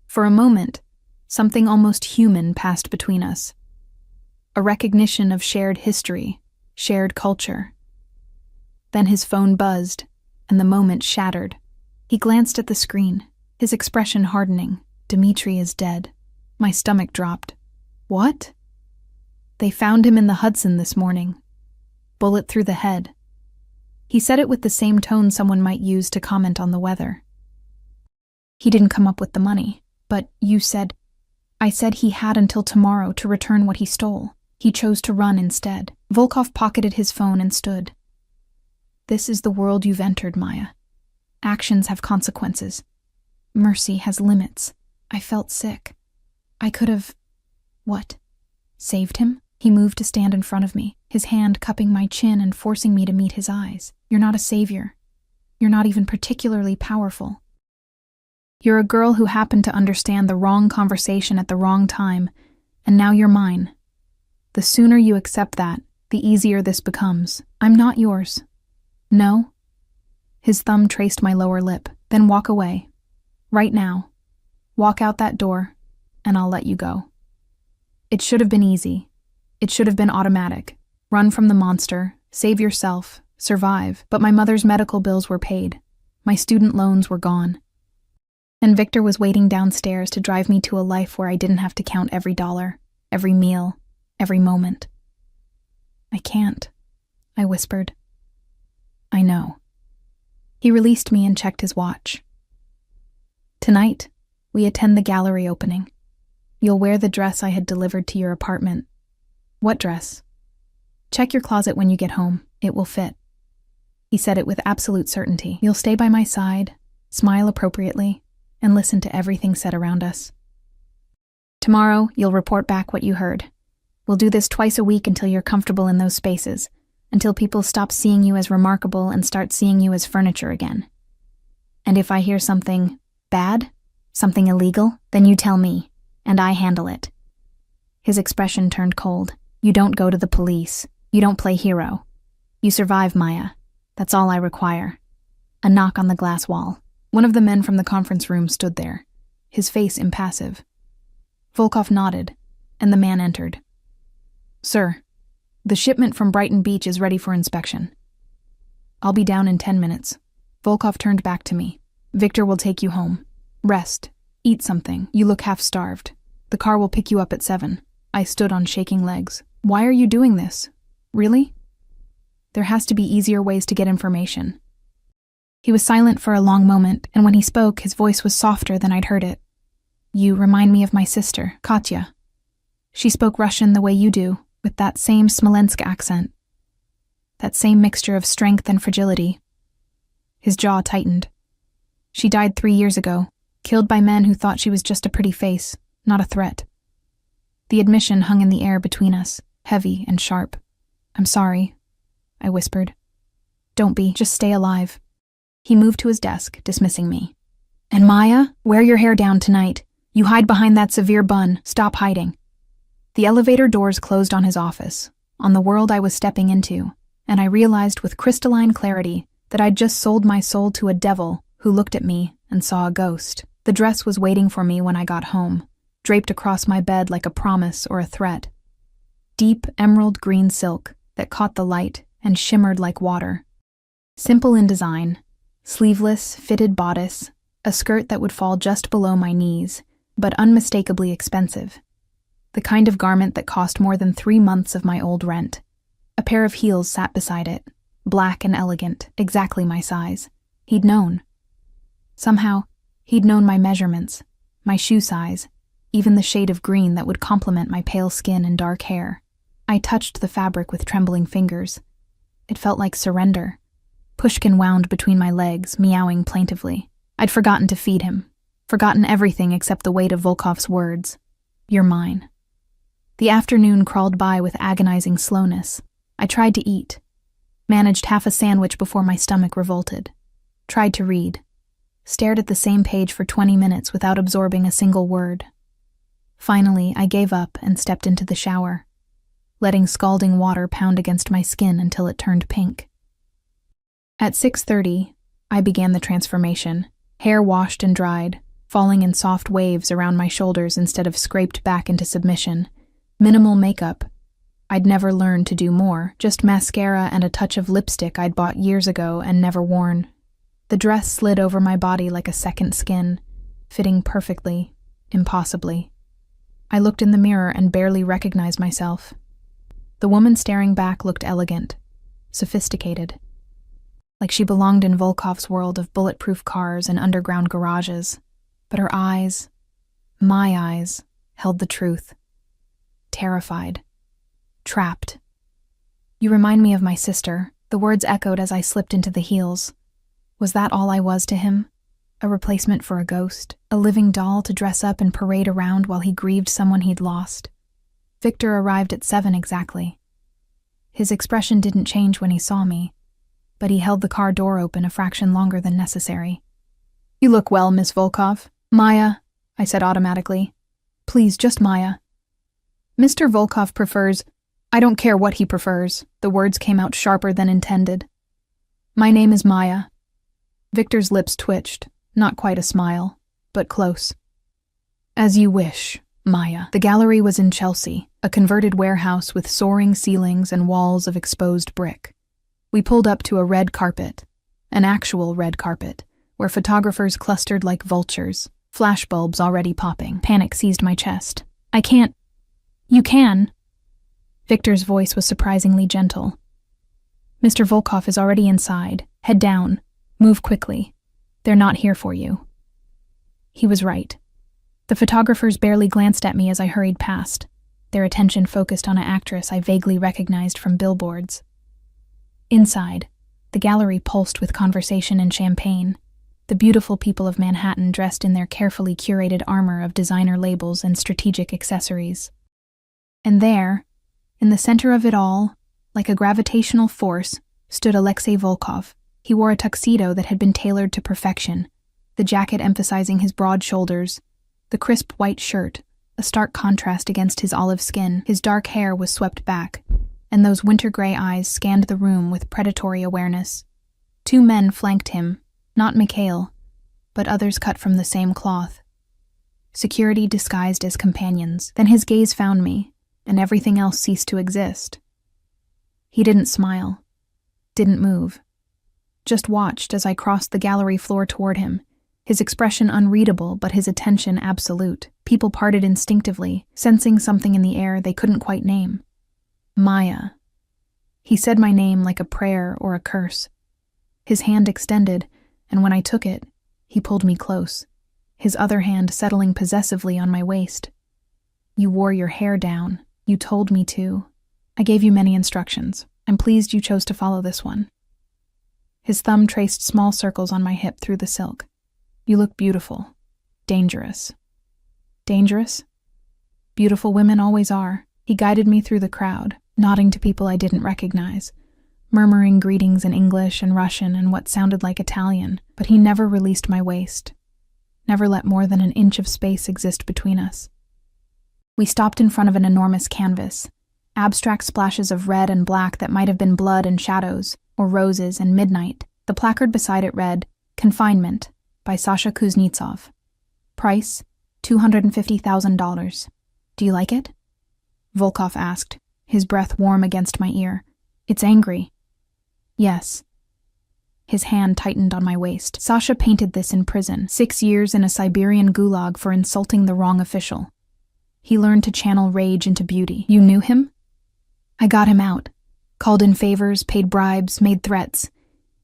For a moment, something almost human passed between us. A recognition of shared history, shared culture. Then his phone buzzed, and the moment shattered. He glanced at the screen, his expression hardening. Dmitri is dead. My stomach dropped. What? They found him in the Hudson this morning. Bullet through the head. He said it with the same tone someone might use to comment on the weather. He didn't come up with the money, but you said... I said he had until tomorrow to return what he stole. He chose to run instead. Volkov pocketed his phone and stood. This is the world you've entered, Maya. Actions have consequences. Mercy has limits. I felt sick. I could have... What? Saved him? He moved to stand in front of me, his hand cupping my chin and forcing me to meet his eyes. You're not a savior. You're not even particularly powerful. You're a girl who happened to understand the wrong conversation at the wrong time, and now you're mine. The sooner you accept that, the easier this becomes. I'm not yours. No? His thumb traced my lower lip. Then walk away. Right now. Walk out that door, and I'll let you go. It should have been easy. It should have been automatic. Run from the monster, save yourself, survive. But my mother's medical bills were paid. My student loans were gone. And Victor was waiting downstairs to drive me to a life where I didn't have to count every dollar, every meal, every moment. I can't, I whispered. I know. He released me and checked his watch. Tonight, we attend the gallery opening. You'll wear the dress I had delivered to your apartment. What dress? Check your closet when you get home. It will fit. He said it with absolute certainty. You'll stay by my side, smile appropriately, and listen to everything said around us. Tomorrow, you'll report back what you heard. We'll do this twice a week until you're comfortable in those spaces, until people stop seeing you as remarkable and start seeing you as furniture again. And if I hear something bad, something illegal, then you tell me, and I handle it. His expression turned cold. You don't go to the police. You don't play hero. You survive, Maya. That's all I require. A knock on the glass wall. One of the men from the conference room stood there, his face impassive. Volkov nodded, and the man entered. Sir, the shipment from Brighton Beach is ready for inspection. I'll be down in 10 minutes. Volkov turned back to me. Victor will take you home. Rest. Eat something. You look half-starved. The car will pick you up at 7. I stood on shaking legs. Why are you doing this? Really? There has to be easier ways to get information. He was silent for a long moment, and when he spoke, his voice was softer than I'd heard it. You remind me of my sister, Katya. She spoke Russian the way you do, with that same Smolensk accent. That same mixture of strength and fragility. His jaw tightened. She died 3 years ago, killed by men who thought she was just a pretty face, not a threat. The admission hung in the air between us, heavy and sharp. I'm sorry, I whispered. Don't be, just stay alive. He moved to his desk, dismissing me. And Maya, wear your hair down tonight. You hide behind that severe bun. Stop hiding. The elevator doors closed on his office, on the world I was stepping into, and I realized with crystalline clarity that I'd just sold my soul to a devil who looked at me and saw a ghost. The dress was waiting for me when I got home, draped across my bed like a promise or a threat. Deep emerald green silk that caught the light and shimmered like water. Simple in design, sleeveless, fitted bodice, a skirt that would fall just below my knees, but unmistakably expensive. The kind of garment that cost more than 3 months of my old rent. A pair of heels sat beside it, black and elegant, exactly my size. He'd known. Somehow, he'd known my measurements, my shoe size, even the shade of green that would complement my pale skin and dark hair. I touched the fabric with trembling fingers. It felt like surrender. Pushkin wound between my legs, meowing plaintively. I'd forgotten to feed him, forgotten everything except the weight of Volkov's words. You're mine. The afternoon crawled by with agonizing slowness. I tried to eat, managed half a sandwich before my stomach revolted, tried to read, stared at the same page for 20 minutes without absorbing a single word. Finally, I gave up and stepped into the shower, letting scalding water pound against my skin until it turned pink. At 6:30, I began the transformation, hair washed and dried, falling in soft waves around my shoulders instead of scraped back into submission. Minimal makeup. I'd never learned to do more, just mascara and a touch of lipstick I'd bought years ago and never worn. The dress slid over my body like a second skin, fitting perfectly, impossibly. I looked in the mirror and barely recognized myself. The woman staring back looked elegant, sophisticated, like she belonged in Volkov's world of bulletproof cars and underground garages. But her eyes, my eyes, held the truth. Terrified. Trapped. You remind me of my sister, the words echoed as I slipped into the heels. Was that all I was to him? A replacement for a ghost? A living doll to dress up and parade around while he grieved someone he'd lost? Victor arrived at 7 exactly. His expression didn't change when he saw me, but he held the car door open a fraction longer than necessary. You look well, Miss Volkov. Maya, I said automatically. Please, just Maya. Mr. Volkov prefers... I don't care what he prefers. The words came out sharper than intended. My name is Maya. Victor's lips twitched, not quite a smile, but close. As you wish, Maya. The gallery was in Chelsea, a converted warehouse with soaring ceilings and walls of exposed brick. We pulled up to a red carpet, an actual red carpet, where photographers clustered like vultures, flashbulbs already popping. Panic seized my chest. I can't. You can. Victor's voice was surprisingly gentle. Mr. Volkov is already inside. Head down. Move quickly. They're not here for you. He was right. The photographers barely glanced at me as I hurried past, their attention focused on an actress I vaguely recognized from billboards. Inside, the gallery pulsed with conversation and champagne, the beautiful people of Manhattan dressed in their carefully curated armor of designer labels and strategic accessories. And there, in the center of it all, like a gravitational force, stood Alexei Volkov. He wore a tuxedo that had been tailored to perfection, the jacket emphasizing his broad shoulders, the crisp white shirt, a stark contrast against his olive skin. His dark hair was swept back, and those winter-gray eyes scanned the room with predatory awareness. Two men flanked him, not Mikhail, but others cut from the same cloth. Security disguised as companions. Then his gaze found me, and everything else ceased to exist. He didn't smile, didn't move, just watched as I crossed the gallery floor toward him, his expression unreadable but his attention absolute. People parted instinctively, sensing something in the air they couldn't quite name. Maya. He said my name like a prayer or a curse. His hand extended, and when I took it, he pulled me close, his other hand settling possessively on my waist. You wore your hair down. You told me to. I gave you many instructions. I'm pleased you chose to follow this one. His thumb traced small circles on my hip through the silk. You look beautiful. Dangerous. Dangerous? Beautiful women always are. He guided me through the crowd, nodding to people I didn't recognize, murmuring greetings in English and Russian and what sounded like Italian, but he never released my waist, never let more than an inch of space exist between us. We stopped in front of an enormous canvas, abstract splashes of red and black that might have been blood and shadows, or roses and midnight. The placard beside it read, Confinement, by Sasha Kuznetsov. Price, $250,000. Do you like it? Volkov asked, his breath warm against my ear. It's angry. Yes. His hand tightened on my waist. Sasha painted this in prison, 6 years in a Siberian gulag for insulting the wrong official. He learned to channel rage into beauty. You knew him? I got him out. Called in favors, paid bribes, made threats.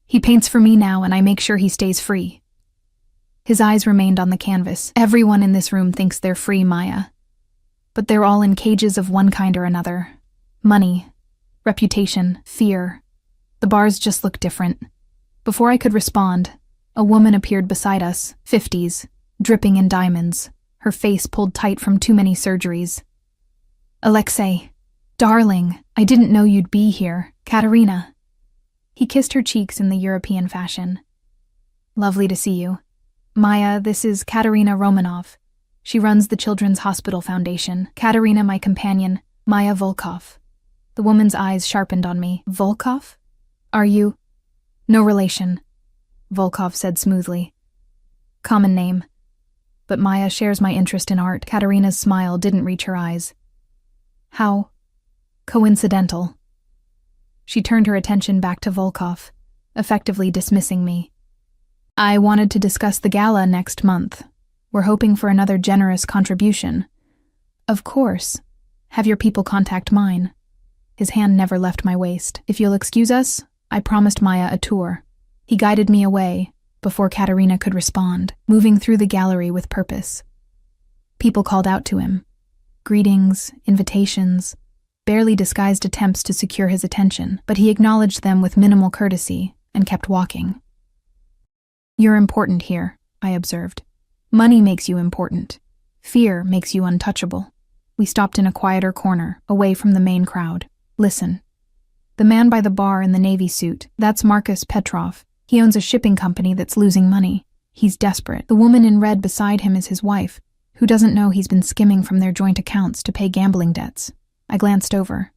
He paints for me now, and I make sure he stays free. His eyes remained on the canvas. Everyone in this room thinks they're free, Maya. But they're all in cages of one kind or another. Money, reputation, fear. The bars just look different. Before I could respond, a woman appeared beside us, 50s, dripping in diamonds, her face pulled tight from too many surgeries. Alexei, darling, I didn't know you'd be here. Katerina. He kissed her cheeks in the European fashion. Lovely to see you. Maya, this is Katerina Romanov. She runs the Children's Hospital Foundation. Katerina, my companion, Maya Volkov. The woman's eyes sharpened on me. Volkov? Are you? No relation, Volkov said smoothly. Common name. But Maya shares my interest in art. Katerina's smile didn't reach her eyes. How? Coincidental. She turned her attention back to Volkov, effectively dismissing me. I wanted to discuss the gala next month. We're hoping for another generous contribution. Of course. Have your people contact mine. His hand never left my waist. If you'll excuse us, I promised Maya a tour. He guided me away, before Katerina could respond, moving through the gallery with purpose. People called out to him. Greetings, invitations, barely disguised attempts to secure his attention, but he acknowledged them with minimal courtesy and kept walking. You're important here, I observed. Money makes you important. Fear makes you untouchable. We stopped in a quieter corner, away from the main crowd. Listen. The man by the bar in the navy suit, that's Markus Petrov. He owns a shipping company that's losing money. He's desperate. The woman in red beside him is his wife, who doesn't know he's been skimming from their joint accounts to pay gambling debts. I glanced over.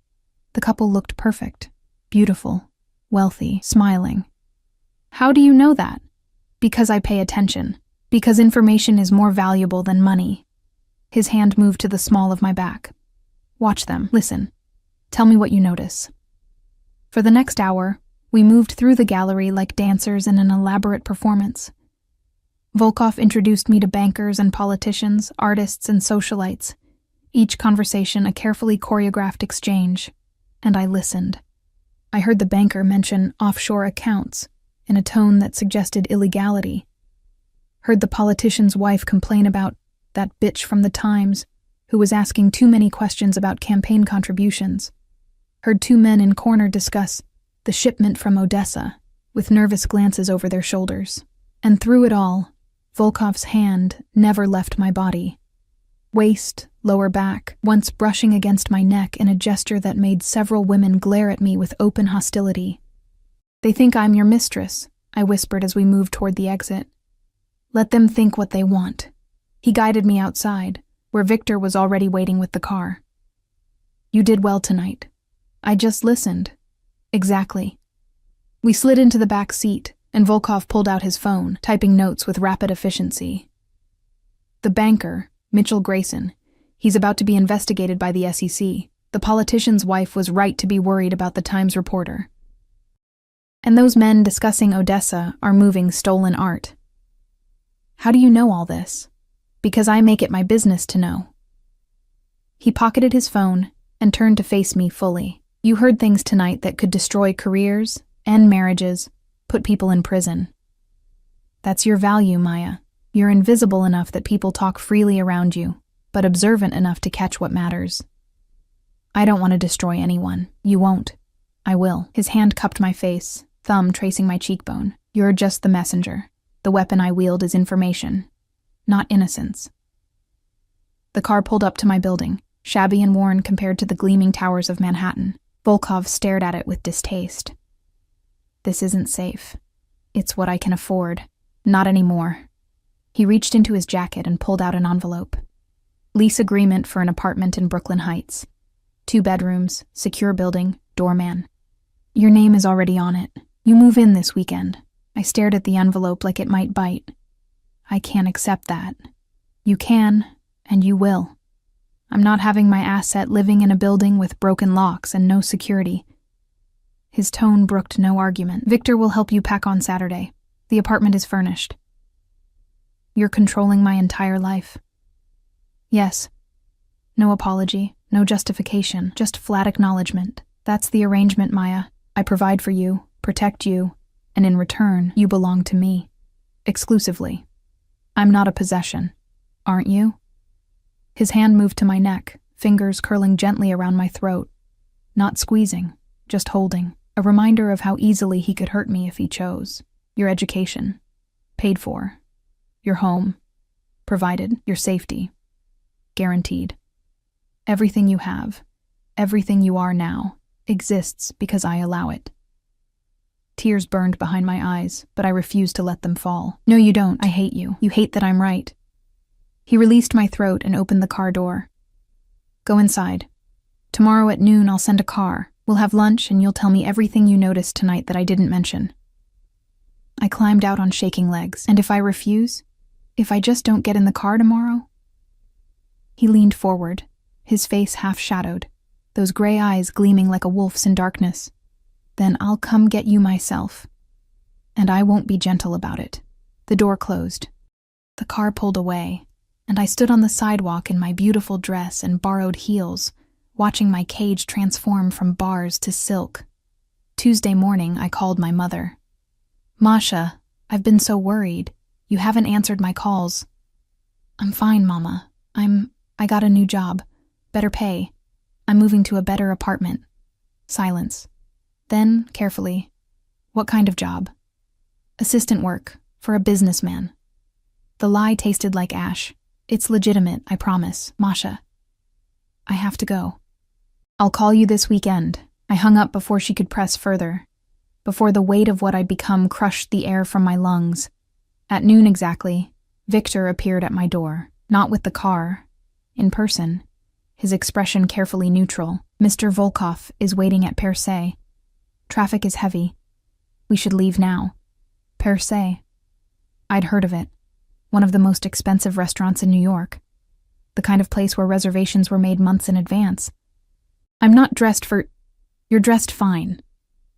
The couple looked perfect, beautiful, wealthy, smiling. How do you know that? Because I pay attention. Because information is more valuable than money. His hand moved to the small of my back. Watch them. Listen. Tell me what you notice. For the next hour, we moved through the gallery like dancers in an elaborate performance. Volkov introduced me to bankers and politicians, artists and socialites, each conversation a carefully choreographed exchange, and I listened. I heard the banker mention offshore accounts in a tone that suggested illegality. Heard the politician's wife complain about that bitch from the Times who was asking too many questions about campaign contributions. Heard two men in corner discuss the shipment from Odessa with nervous glances over their shoulders. And through it all, Volkov's hand never left my body. Waist, lower back, once brushing against my neck in a gesture that made several women glare at me with open hostility. They think I'm your mistress, I whispered as we moved toward the exit. Let them think what they want. He guided me outside, where Victor was already waiting with the car. You did well tonight. I just listened. Exactly. We slid into the back seat, and Volkov pulled out his phone, typing notes with rapid efficiency. The banker, Mitchell Grayson, he's about to be investigated by the SEC. The politician's wife was right to be worried about the Times reporter. And those men discussing Odessa are moving stolen art. How do you know all this? Because I make it my business to know. He pocketed his phone and turned to face me fully. You heard things tonight that could destroy careers, end marriages, put people in prison. That's your value, Maya. You're invisible enough that people talk freely around you, but observant enough to catch what matters. I don't want to destroy anyone. You won't. I will. His hand cupped my face, thumb tracing my cheekbone. You're just the messenger. The weapon I wield is information, not innocence. The car pulled up to my building, shabby and worn compared to the gleaming towers of Manhattan. Volkov stared at it with distaste. This isn't safe. It's what I can afford. Not anymore. He reached into his jacket and pulled out an envelope. Lease agreement for an apartment in Brooklyn Heights. 2 bedrooms, secure building, doorman. Your name is already on it. You move in this weekend. I stared at the envelope like it might bite. I can't accept that. You can, and you will. I'm not having my asset living in a building with broken locks and no security. His tone brooked no argument. Victor will help you pack on Saturday. The apartment is furnished. You're controlling my entire life. Yes. No apology, no justification, just flat acknowledgement. That's the arrangement, Maya. I provide for you, protect you, and in return, you belong to me. Exclusively. I'm not a possession. Aren't you? His hand moved to my neck, fingers curling gently around my throat. Not squeezing, just holding. A reminder of how easily he could hurt me if he chose. Your education. Paid for. Your home. Provided. Your safety. Guaranteed. Everything you have, everything you are now, exists because I allow it. Tears burned behind my eyes, but I refused to let them fall. No, you don't. I hate you. You hate that I'm right. He released my throat and opened the car door. Go inside. Tomorrow at noon I'll send a car. We'll have lunch and you'll tell me everything you noticed tonight that I didn't mention. I climbed out on shaking legs. And if I refuse? If I just don't get in the car tomorrow? He leaned forward, his face half-shadowed, those gray eyes gleaming like a wolf's in darkness. Then I'll come get you myself. And I won't be gentle about it. The door closed. The car pulled away, and I stood on the sidewalk in my beautiful dress and borrowed heels, watching my cage transform from bars to silk. Tuesday morning, I called my mother. Masha, I've been so worried. You haven't answered my calls. I'm fine, Mama. I got a new job. Better pay. I'm moving to a better apartment. Silence. Then, carefully, what kind of job? Assistant work, for a businessman. The lie tasted like ash. It's legitimate, I promise, Masha. I have to go. I'll call you this weekend. I hung up before she could press further, before the weight of what I'd become crushed the air from my lungs. At noon exactly, Victor appeared at my door, not with the car, in person, his expression carefully neutral. Mr. Volkov is waiting at Per Se. Traffic is heavy. We should leave now. Per Se. I'd heard of it. One of the most expensive restaurants in New York. the kind of place where reservations were made months in advance. I'm not dressed for... You're dressed fine.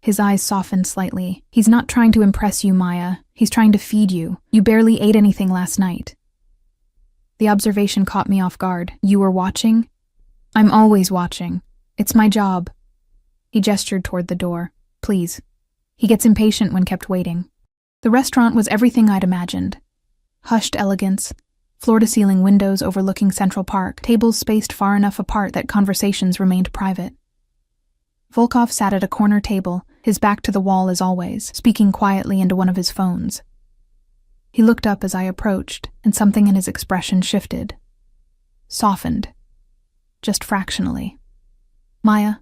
His eyes softened slightly. He's not trying to impress you, Maya. He's trying to feed you. You barely ate anything last night. The observation caught me off guard. You were watching? I'm always watching. It's my job. He gestured toward the door. Please. He gets impatient when kept waiting. The restaurant was everything I'd imagined. Hushed elegance, floor-to-ceiling windows overlooking Central Park, tables spaced far enough apart that conversations remained private. Volkov sat at a corner table, his back to the wall as always, speaking quietly into one of his phones. He looked up as I approached, and something in his expression shifted. Softened. Just fractionally. Maya.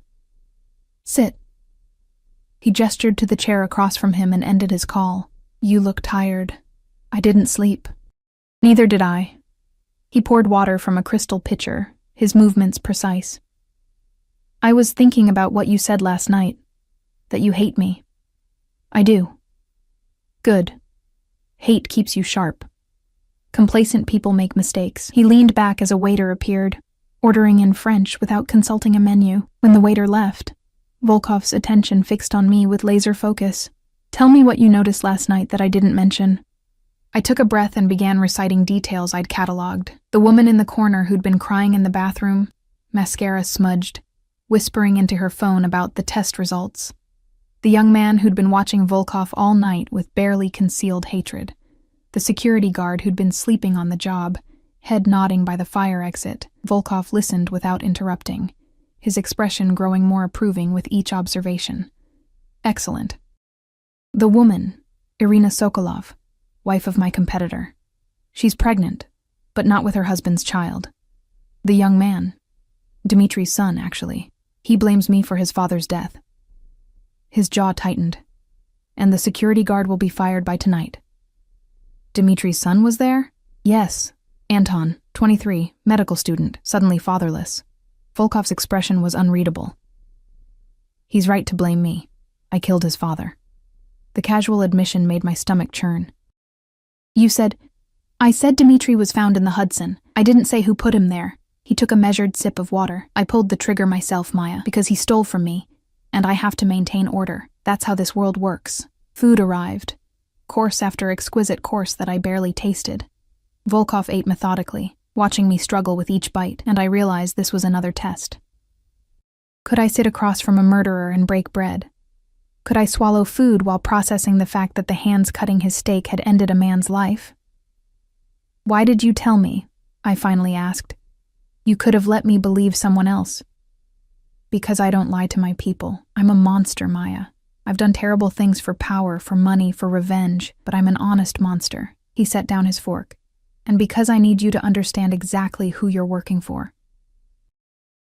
Sit. He gestured to the chair across from him and ended his call. You look tired. I didn't sleep. Neither did I. He poured water from a crystal pitcher, his movements precise. I was thinking about what you said last night, that you hate me. I do. Good. Hate keeps you sharp. Complacent people make mistakes. He leaned back as a waiter appeared, ordering in French without consulting a menu. When the waiter left, Volkov's attention fixed on me with laser focus. Tell me what you noticed last night that I didn't mention. I took a breath and began reciting details I'd catalogued. The woman in the corner who'd been crying in the bathroom, mascara smudged, whispering into her phone about the test results. The young man who'd been watching Volkov all night with barely concealed hatred. The security guard who'd been sleeping on the job, head nodding by the fire exit. Volkov listened without interrupting, his expression growing more approving with each observation. Excellent. The woman, Irina Sokolov, wife of my competitor. She's pregnant, but not with her husband's child. The young man, Dmitri's son, actually. He blames me for his father's death. His jaw tightened, and the security guard will be fired by tonight. Dmitri's son was there? Yes. Anton, 23, medical student, suddenly fatherless. Volkov's expression was unreadable. He's right to blame me. I killed his father. The casual admission made my stomach churn. You said... I said Dmitri was found in the Hudson. I didn't say who put him there. He took a measured sip of water. I pulled the trigger myself, Maya, because he stole from me, and I have to maintain order. That's how this world works. Food arrived. Course after exquisite course that I barely tasted. Volkov ate methodically, watching me struggle with each bite, and I realized this was another test. Could I sit across from a murderer and break bread? Could I swallow food while processing the fact that the hands cutting his steak had ended a man's life? Why did you tell me? I finally asked. You could have let me believe someone else. Because I don't lie to my people. I'm a monster, Maya. I've done terrible things for power, for money, for revenge, but I'm an honest monster. He set down his fork. And because I need you to understand exactly who you're working for.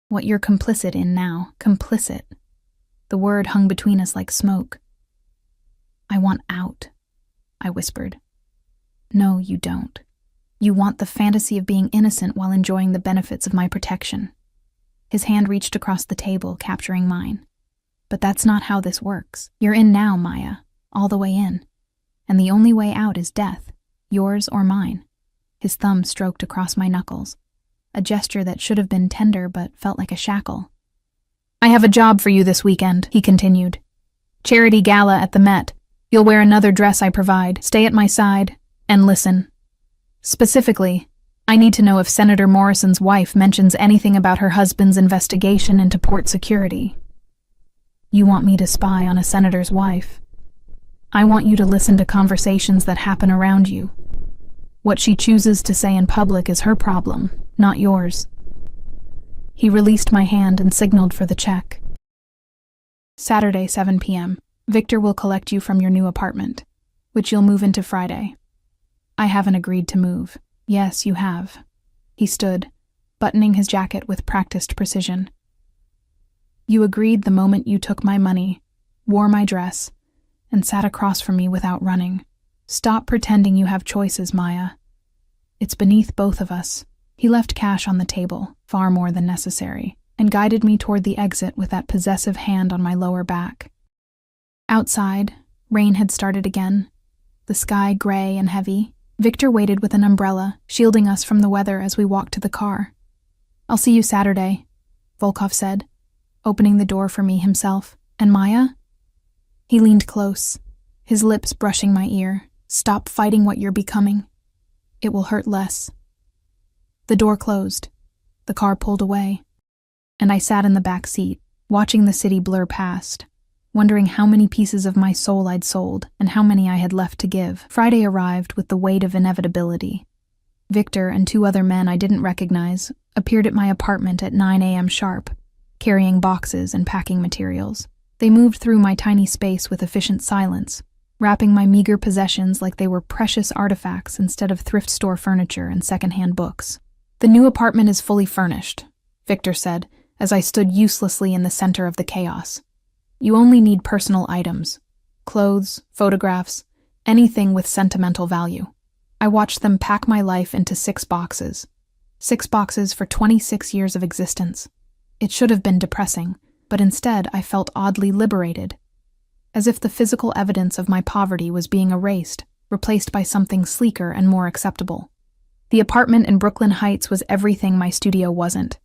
What you're complicit in now. Complicit. The word hung between us like smoke. I want out, I whispered. No, you don't. You want the fantasy of being innocent while enjoying the benefits of my protection. His hand reached across the table, capturing mine. But that's not how this works. You're in now, Maya, all the way in. And the only way out is death, yours or mine. His thumb stroked across my knuckles, a gesture that should have been tender but felt like a shackle. I have a job for you this weekend, he continued. Charity gala at the Met. You'll wear another dress I provide, stay at my side, and listen. Specifically, I need to know if Senator Morrison's wife mentions anything about her husband's investigation into port security. You want me to spy on a senator's wife? I want you to listen to conversations that happen around you. What she chooses to say in public is her problem, not yours. He released my hand and signaled for the check. Saturday, 7 p.m. Victor will collect you from your new apartment, which you'll move into Friday. I haven't agreed to move. Yes, you have. He stood, buttoning his jacket with practiced precision. You agreed the moment you took my money, wore my dress, and sat across from me without running. Stop pretending you have choices, Maya. It's beneath both of us. He left cash on the table, far more than necessary, and guided me toward the exit with that possessive hand on my lower back. Outside, rain had started again, the sky gray and heavy. Victor waited with an umbrella, shielding us from the weather as we walked to the car. I'll see you Saturday, Volkov said, opening the door for me himself. And Maya? He leaned close, his lips brushing my ear. Stop fighting what you're becoming. It will hurt less. The door closed. The car pulled away, and I sat in the back seat, watching the city blur past, wondering how many pieces of my soul I'd sold and how many I had left to give. Friday arrived with the weight of inevitability. Victor and 2 other men I didn't recognize appeared at my apartment at 9 a.m. sharp, carrying boxes and packing materials. They moved through my tiny space with efficient silence, wrapping my meager possessions like they were precious artifacts instead of thrift store furniture and secondhand books. The new apartment is fully furnished, Victor said, as I stood uselessly in the center of the chaos. You only need personal items, clothes, photographs, anything with sentimental value. I watched them pack my life into 6 boxes. 6 boxes for 26 years of existence. It should have been depressing, but instead I felt oddly liberated, as if the physical evidence of my poverty was being erased, replaced by something sleeker and more acceptable. The apartment in Brooklyn Heights was everything my studio wasn't.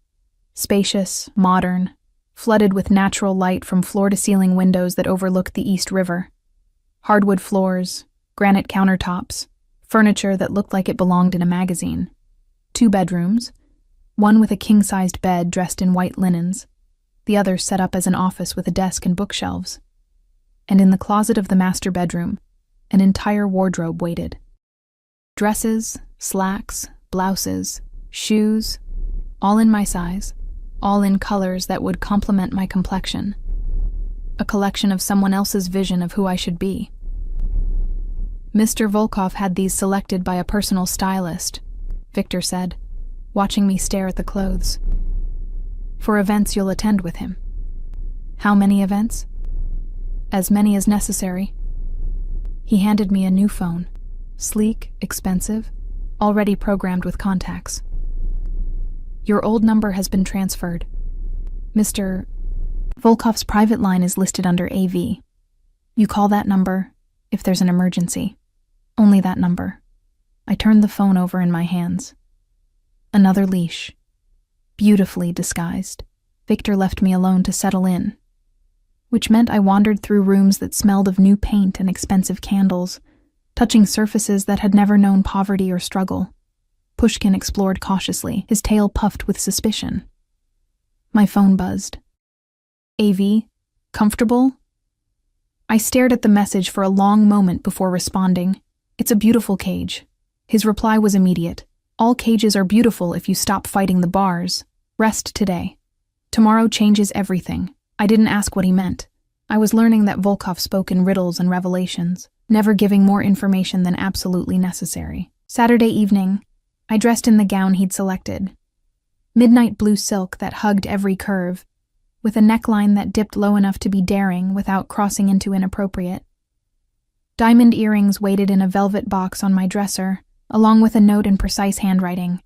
Spacious, modern, flooded with natural light from floor-to-ceiling windows that overlooked the East River. Hardwood floors, granite countertops, furniture that looked like it belonged in a magazine. 2 bedrooms, one with a king-sized bed dressed in white linens, the other set up as an office with a desk and bookshelves. And in the closet of the master bedroom, an entire wardrobe waited. Dresses, slacks, blouses, shoes, all in my size, all in colors that would complement my complexion. A collection of someone else's vision of who I should be. Mr. Volkov had these selected by a personal stylist, Victor said, watching me stare at the clothes. For events you'll attend with him. How many events? As many as necessary. He handed me a new phone, sleek, expensive, already programmed with contacts. Your old number has been transferred. Mr. Volkov's private line is listed under AV. You call that number if there's an emergency. Only that number. I turned the phone over in my hands. Another leash. Beautifully disguised. Victor left me alone to settle in, which meant I wandered through rooms that smelled of new paint and expensive candles, touching surfaces that had never known poverty or struggle. Pushkin explored cautiously, his tail puffed with suspicion. My phone buzzed. AV? Comfortable? I stared at the message for a long moment before responding. It's a beautiful cage. His reply was immediate. All cages are beautiful if you stop fighting the bars. Rest today. Tomorrow changes everything. I didn't ask what he meant. I was learning that Volkov spoke in riddles and revelations, never giving more information than absolutely necessary. Saturday evening, I dressed in the gown he'd selected. Midnight blue silk that hugged every curve, with a neckline that dipped low enough to be daring without crossing into inappropriate. Diamond earrings waited in a velvet box on my dresser, along with a note in precise handwriting.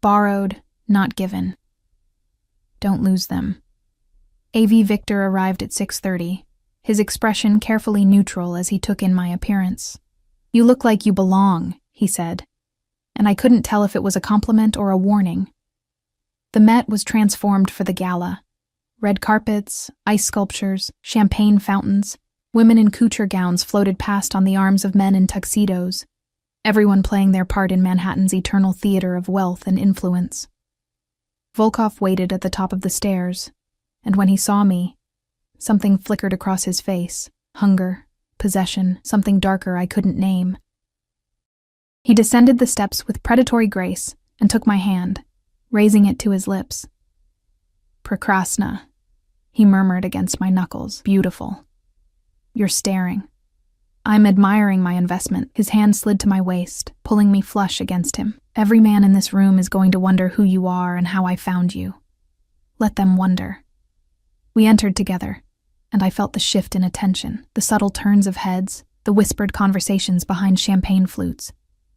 Borrowed, not given. Don't lose them. AV Victor arrived at 6:30, his expression carefully neutral as he took in my appearance. You look like you belong, he said, and I couldn't tell if it was a compliment or a warning. The Met was transformed for the gala. Red carpets, ice sculptures, champagne fountains, women in couture gowns floated past on the arms of men in tuxedos, everyone playing their part in Manhattan's eternal theater of wealth and influence. Volkov waited at the top of the stairs, and when he saw me, something flickered across his face, hunger, possession, something darker I couldn't name. He descended the steps with predatory grace and took my hand, raising it to his lips. Prekrasna, he murmured against my knuckles. Beautiful. You're staring. I'm admiring my investment. His hand slid to my waist, pulling me flush against him. Every man in this room is going to wonder who you are and how I found you. Let them wonder. We entered together, and I felt the shift in attention, the subtle turns of heads, the whispered conversations behind champagne flutes.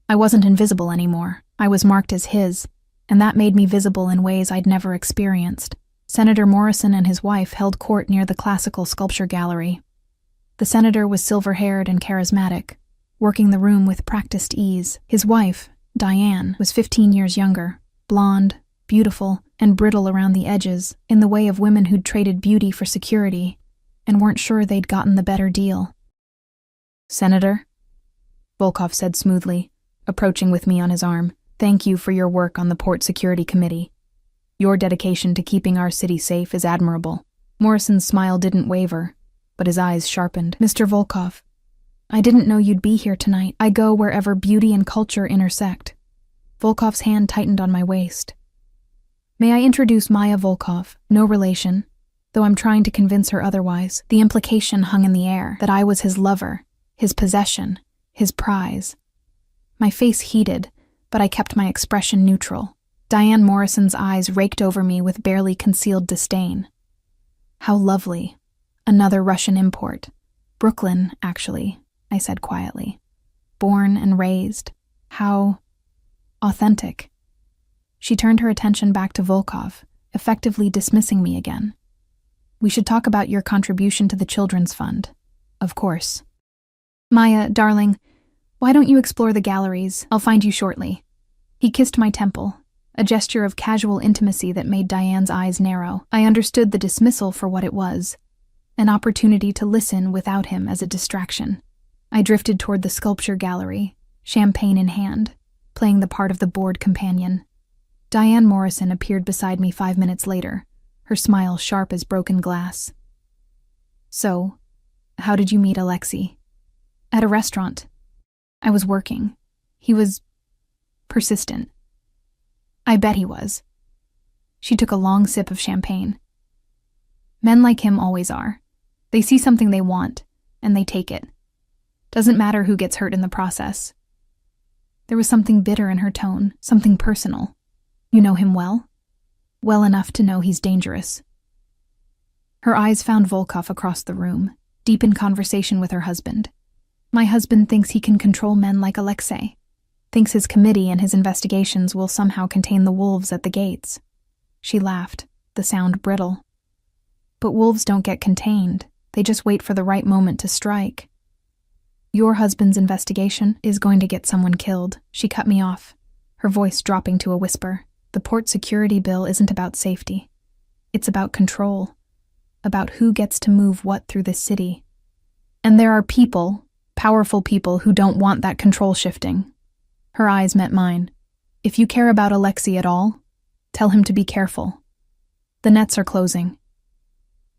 I wasn't invisible anymore. I was marked as his, and that made me visible in ways I'd never experienced. Senator Morrison and his wife held court near the Classical Sculpture Gallery. The senator was silver-haired and charismatic, working the room with practiced ease. His wife, Diane, was 15 years younger, blonde, beautiful and brittle around the edges, in the way of women who'd traded beauty for security and weren't sure they'd gotten the better deal. "Senator," Volkov said smoothly, approaching with me on his arm, "thank you for your work on the Port Security Committee. Your dedication to keeping our city safe is admirable." Morrison's smile didn't waver, but his eyes sharpened. "Mr. Volkov, I didn't know you'd be here tonight. I go wherever beauty and culture intersect." Volkov's hand tightened on my waist. "May I introduce Maya Volkov, no relation, though I'm trying to convince her otherwise." The implication hung in the air, that I was his lover, his possession, his prize. My face heated, but I kept my expression neutral. Diane Morrison's eyes raked over me with barely concealed disdain. "How lovely. Another Russian import. Brooklyn, actually," I said quietly. "Born and raised. How authentic." She turned her attention back to Volkov, effectively dismissing me again. "We should talk about your contribution to the Children's Fund. Of course." "Maya, darling, why don't you explore the galleries? I'll find you shortly." He kissed my temple, a gesture of casual intimacy that made Diane's eyes narrow. I understood the dismissal for what it was, an opportunity to listen without him as a distraction. I drifted toward the sculpture gallery, champagne in hand, playing the part of the bored companion. Diane Morrison appeared beside me 5 minutes later, her smile sharp as broken glass. "So, how did you meet Alexei?" "At a restaurant. I was working. He was persistent." "I bet he was." She took a long sip of champagne. "Men like him always are. They see something they want, and they take it. Doesn't matter who gets hurt in the process." There was something bitter in her tone, something personal. "You know him well?" "Well enough to know he's dangerous." Her eyes found Volkov across the room, deep in conversation with her husband. "My husband thinks he can control men like Alexei. Thinks his committee and his investigations will somehow contain the wolves at the gates." She laughed, the sound brittle. "But wolves don't get contained. They just wait for the right moment to strike." "Your husband's investigation is going to get someone killed." She cut me off, her voice dropping to a whisper. "The port security bill isn't about safety. It's about control, about who gets to move what through this city. And there are people, powerful people, who don't want that control shifting." Her eyes met mine. "If you care about Alexei at all, tell him to be careful. The nets are closing."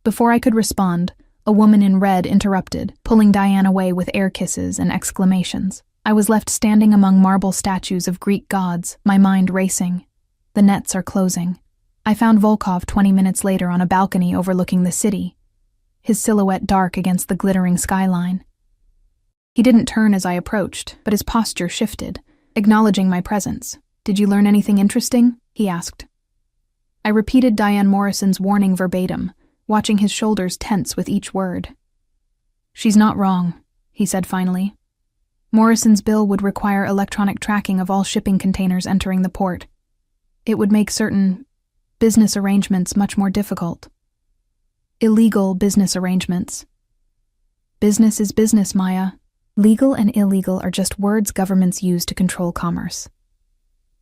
Before I could respond, a woman in red interrupted, pulling Diane away with air kisses and exclamations. I was left standing among marble statues of Greek gods, my mind racing. The nets are closing. I found Volkov 20 minutes later on a balcony overlooking the city, his silhouette dark against the glittering skyline. He didn't turn as I approached, but his posture shifted, acknowledging my presence. "Did you learn anything interesting?" he asked. I repeated Diane Morrison's warning verbatim, watching his shoulders tense with each word. "She's not wrong," he said finally. "Morrison's bill would require electronic tracking of all shipping containers entering the port. It would make certain business arrangements much more difficult. Illegal business arrangements. Business is business, Maya. Legal and illegal are just words governments use to control commerce."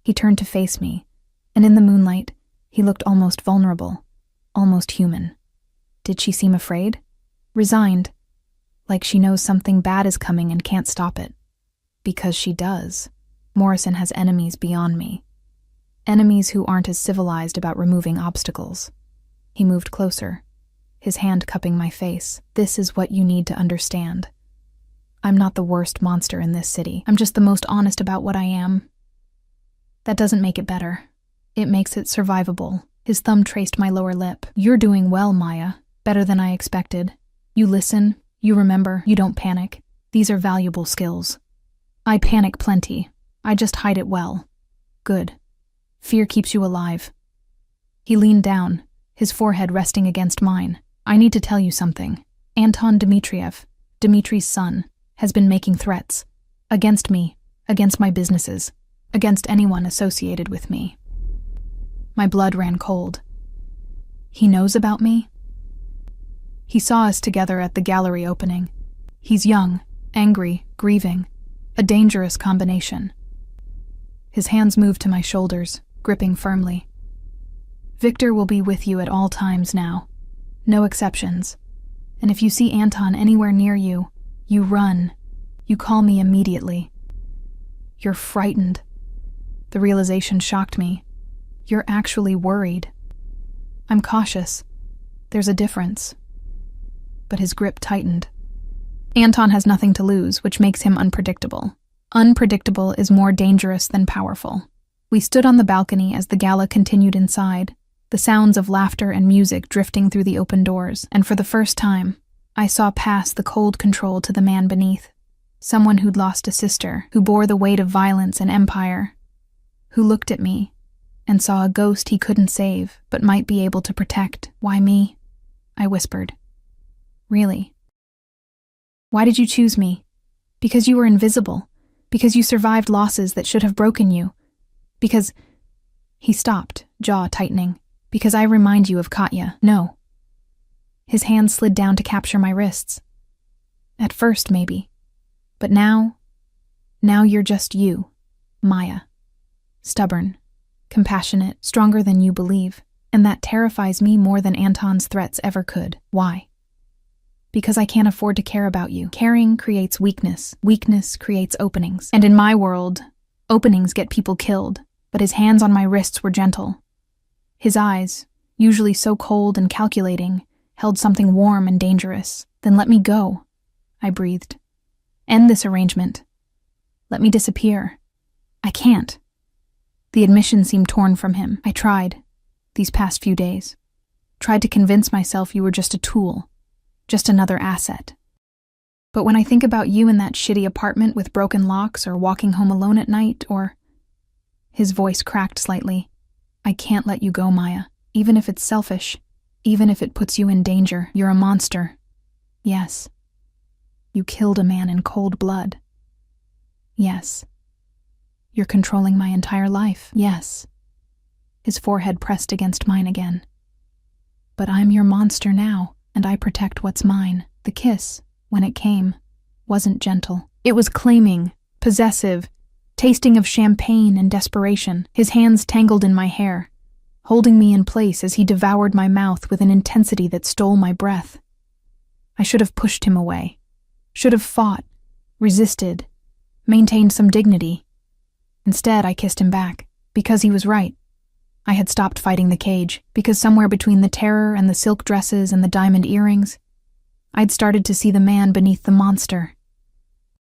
He turned to face me, and in the moonlight, he looked almost vulnerable, almost human. Did she seem afraid? Resigned, like she knows something bad is coming and can't stop it. Because she does. Morrison has enemies beyond me. Enemies who aren't as civilized about removing obstacles. He moved closer, his hand cupping my face. "This is what you need to understand. I'm not the worst monster in this city. I'm just the most honest about what I am. That doesn't make it better. It makes it survivable." His thumb traced my lower lip. "You're doing well, Maya. Better than I expected. You listen, you remember, you don't panic. These are valuable skills. I panic plenty. I just hide it well. Good. Fear keeps you alive." He leaned down, his forehead resting against mine. "I need to tell you something. Anton Dmitriev, Dmitri's son, has been making threats. Against me, against my businesses, against anyone associated with me." My blood ran cold. "He knows about me?" "He saw us together at the gallery opening. He's young, angry, grieving. A dangerous combination." His hands moved to my shoulders, gripping firmly. Victor will be with you at all times now. No exceptions. And if you see Anton anywhere near you, you run. You call me immediately. You're frightened. The realization shocked me. You're actually worried. I'm cautious. There's a difference. But his grip tightened. Anton has nothing to lose, which makes him unpredictable. Unpredictable is more dangerous than powerful. We stood on the balcony as the gala continued inside, the sounds of laughter and music drifting through the open doors, and for the first time, I saw past the cold control to the man beneath. Someone who'd lost a sister, who bore the weight of violence and empire, who looked at me and saw a ghost he couldn't save, but might be able to protect. Why me? I whispered. Really? Why did you choose me? Because you were invisible. Because you survived losses that should have broken you. Because... He stopped, jaw tightening. Because I remind you of Katya. No. His hand slid down to capture my wrists. At first, maybe. But now you're just you, Maya. Stubborn, compassionate, stronger than you believe. And that terrifies me more than Anton's threats ever could. Why? Because I can't afford to care about you. Caring creates weakness. Weakness creates openings. And in my world, openings get people killed. But his hands on my wrists were gentle. His eyes, usually so cold and calculating, held something warm and dangerous. Then let me go, I breathed. End this arrangement. Let me disappear. I can't. The admission seemed torn from him. I tried, these past few days. Tried to convince myself you were just a tool. Just another asset. But when I think about you in that shitty apartment with broken locks or walking home alone at night or... His voice cracked slightly. I can't let you go, Maya. Even if it's selfish. Even if it puts you in danger. You're a monster. Yes. You killed a man in cold blood. Yes. You're controlling my entire life. Yes. His forehead pressed against mine again. But I'm your monster now. And I protect what's mine. The kiss, when it came, wasn't gentle. It was claiming, possessive, tasting of champagne and desperation. His hands tangled in my hair, holding me in place as he devoured my mouth with an intensity that stole my breath. I should have pushed him away. Should have fought, resisted, maintained some dignity. Instead, I kissed him back, because he was right. I had stopped fighting the cage, because somewhere between the terror and the silk dresses and the diamond earrings, I'd started to see the man beneath the monster.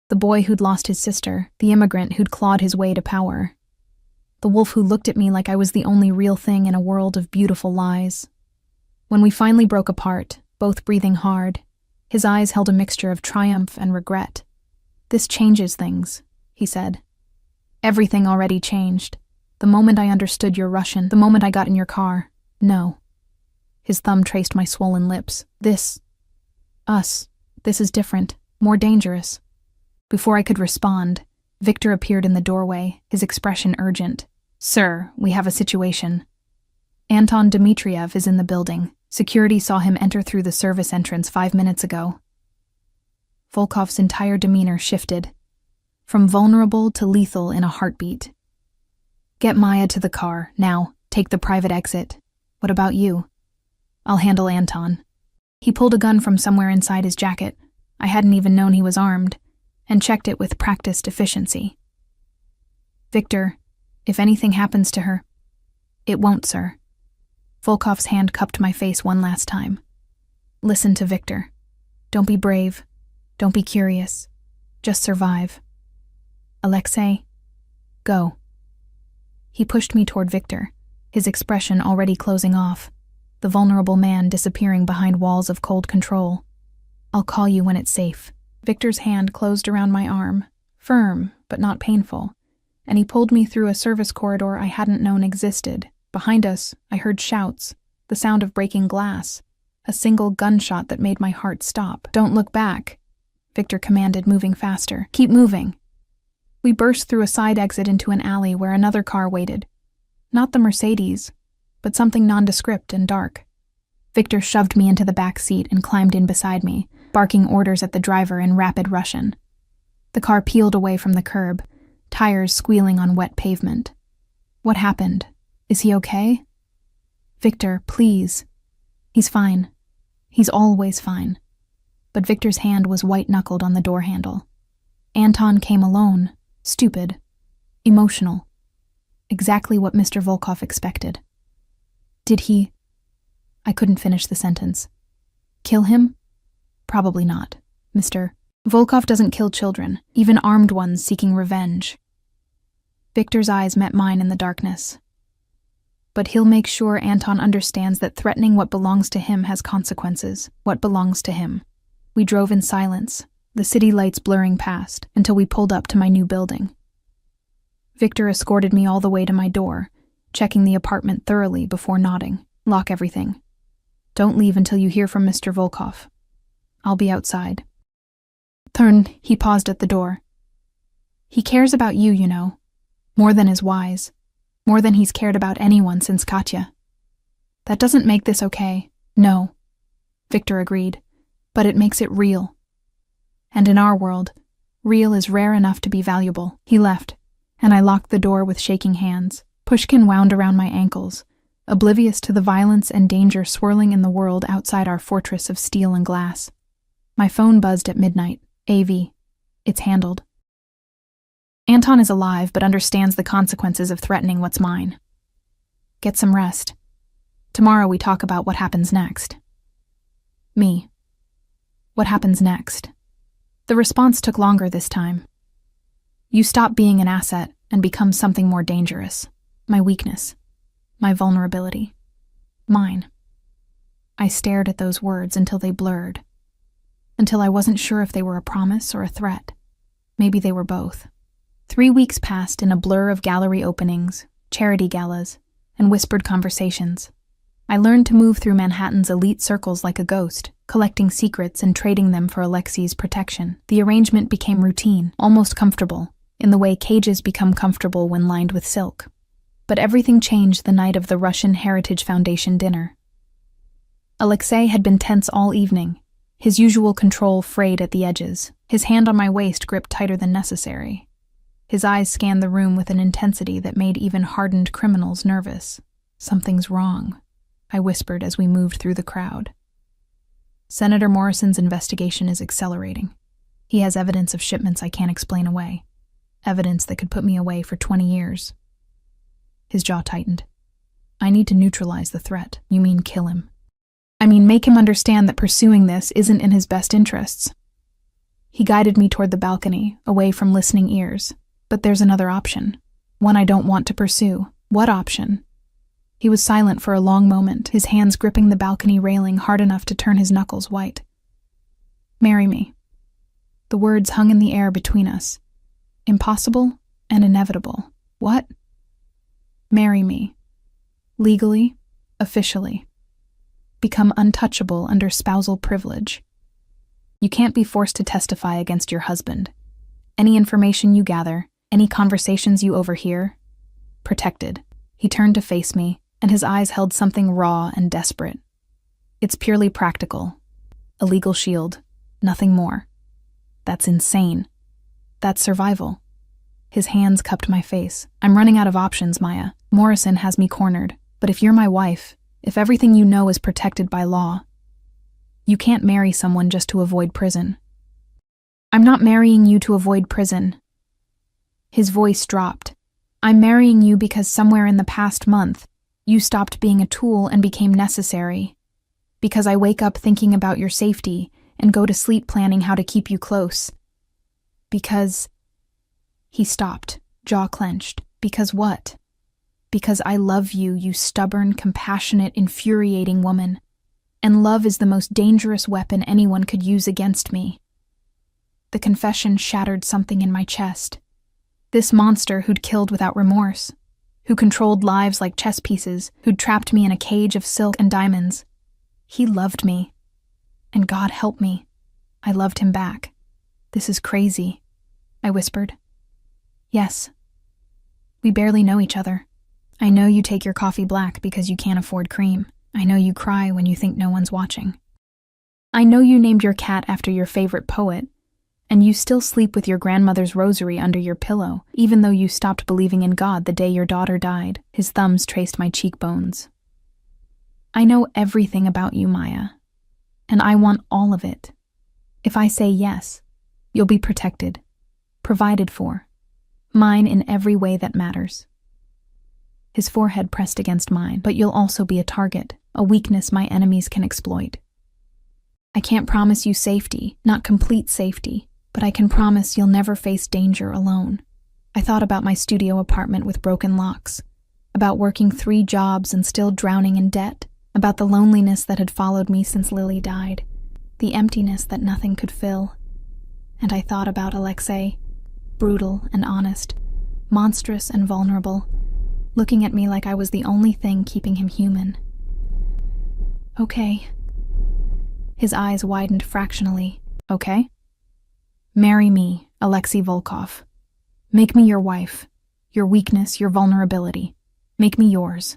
The boy who'd lost his sister, the immigrant who'd clawed his way to power. The wolf who looked at me like I was the only real thing in a world of beautiful lies. When we finally broke apart, both breathing hard, his eyes held a mixture of triumph and regret. This changes things, he said. Everything already changed. The moment I understood you're Russian, the moment I got in your car. No. His thumb traced my swollen lips. This is different, more dangerous. Before I could respond, Victor appeared in the doorway, his expression urgent. Sir, we have a situation. Anton Dmitriev is in the building. Security saw him enter through the service entrance 5 minutes ago. Volkov's entire demeanor shifted, from vulnerable to lethal in a heartbeat. Get Maya to the car. Now, take the private exit. What about you? I'll handle Anton. He pulled a gun from somewhere inside his jacket. I hadn't even known he was armed, and checked it with practiced efficiency. Victor, if anything happens to her... It won't, sir. Volkov's hand cupped my face one last time. Listen to Victor. Don't be brave. Don't be curious. Just survive. Alexei, go. He pushed me toward Victor, his expression already closing off, the vulnerable man disappearing behind walls of cold control. I'll call you when it's safe. Victor's hand closed around my arm, firm but not painful, and he pulled me through a service corridor I hadn't known existed. Behind us, I heard shouts, the sound of breaking glass, a single gunshot that made my heart stop. Don't look back, Victor commanded, moving faster. Keep moving. We burst through a side exit into an alley where another car waited. Not the Mercedes, but something nondescript and dark. Victor shoved me into the back seat and climbed in beside me, barking orders at the driver in rapid Russian. The car peeled away from the curb, tires squealing on wet pavement. What happened? Is he okay? Victor, please. He's fine. He's always fine. But Victor's hand was white-knuckled on the door handle. Anton came alone, stupid, emotional. Exactly what Mr. Volkov expected. Did he? I couldn't finish the sentence. Kill him? Probably not, Mr. Volkov doesn't kill children, even armed ones seeking revenge. Victor's eyes met mine in the darkness. But he'll make sure Anton understands that threatening what belongs to him has consequences, what belongs to him. We drove in silence, the city lights blurring past, until we pulled up to my new building. Victor escorted me all the way to my door, checking the apartment thoroughly before nodding. Lock everything. Don't leave until you hear from Mr. Volkov. I'll be outside. He paused at the door. He cares about you, you know. More than is wise. More than he's cared about anyone since Katya. That doesn't make this okay. No. Victor agreed. But it makes it real. And in our world, real is rare enough to be valuable. He left, and I locked the door with shaking hands. Pushkin wound around my ankles, oblivious to the violence and danger swirling in the world outside our fortress of steel and glass. My phone buzzed at midnight. AV. It's handled. Anton is alive but understands the consequences of threatening what's mine. Get some rest. Tomorrow we talk about what happens next. Me. What happens next? The response took longer this time. You stop being an asset and become something more dangerous. My weakness. My vulnerability. Mine. I stared at those words until they blurred. Until I wasn't sure if they were a promise or a threat. Maybe they were both. 3 weeks passed in a blur of gallery openings, charity galas, and whispered conversations. I learned to move through Manhattan's elite circles like a ghost, collecting secrets and trading them for Alexei's protection. The arrangement became routine, almost comfortable, in the way cages become comfortable when lined with silk. But everything changed the night of the Russian Heritage Foundation dinner. Alexei had been tense all evening, his usual control frayed at the edges, his hand on my waist gripped tighter than necessary. His eyes scanned the room with an intensity that made even hardened criminals nervous. Something's wrong, I whispered as we moved through the crowd. Senator Morrison's investigation is accelerating. He has evidence of shipments I can't explain away. Evidence that could put me away for 20 years. His jaw tightened. I need to neutralize the threat. You mean kill him? I mean make him understand that pursuing this isn't in his best interests. He guided me toward the balcony, away from listening ears. But there's another option. One I don't want to pursue. What option? He was silent for a long moment, his hands gripping the balcony railing hard enough to turn his knuckles white. Marry me. The words hung in the air between us. Impossible and inevitable. What? Marry me. Legally, officially. Become untouchable under spousal privilege. You can't be forced to testify against your husband. Any information you gather, any conversations you overhear, protected. He turned to face me, and his eyes held something raw and desperate. It's purely practical. A legal shield. Nothing more. That's insane. That's survival. His hands cupped my face. I'm running out of options, Maya. Morrison has me cornered. But if you're my wife, if everything you know is protected by law, you can't marry someone just to avoid prison. I'm not marrying you to avoid prison. His voice dropped. I'm marrying you because somewhere in the past month, you stopped being a tool and became necessary. Because I wake up thinking about your safety and go to sleep planning how to keep you close. Because... He stopped, jaw clenched. Because what? Because I love you, you stubborn, compassionate, infuriating woman. And love is the most dangerous weapon anyone could use against me. The confession shattered something in my chest. This monster who'd killed without remorse, who controlled lives like chess pieces, who'd trapped me in a cage of silk and diamonds. He loved me. And God help me. I loved him back. This is crazy, I whispered. Yes. We barely know each other. I know you take your coffee black because you can't afford cream. I know you cry when you think no one's watching. I know you named your cat after your favorite poet, and you still sleep with your grandmother's rosary under your pillow, even though you stopped believing in God the day your daughter died. His thumbs traced my cheekbones. I know everything about you, Maya, and I want all of it. If I say yes, you'll be protected, provided for, mine in every way that matters. His forehead pressed against mine, but you'll also be a target, a weakness my enemies can exploit. I can't promise you safety, not complete safety, but I can promise you'll never face danger alone. I thought about my studio apartment with broken locks, about working 3 jobs and still drowning in debt, about the loneliness that had followed me since Lily died, the emptiness that nothing could fill. And I thought about Alexei, brutal and honest, monstrous and vulnerable, looking at me like I was the only thing keeping him human. Okay. His eyes widened fractionally. Okay? Marry me, Alexei Volkov. Make me your wife. Your weakness, your vulnerability. Make me yours.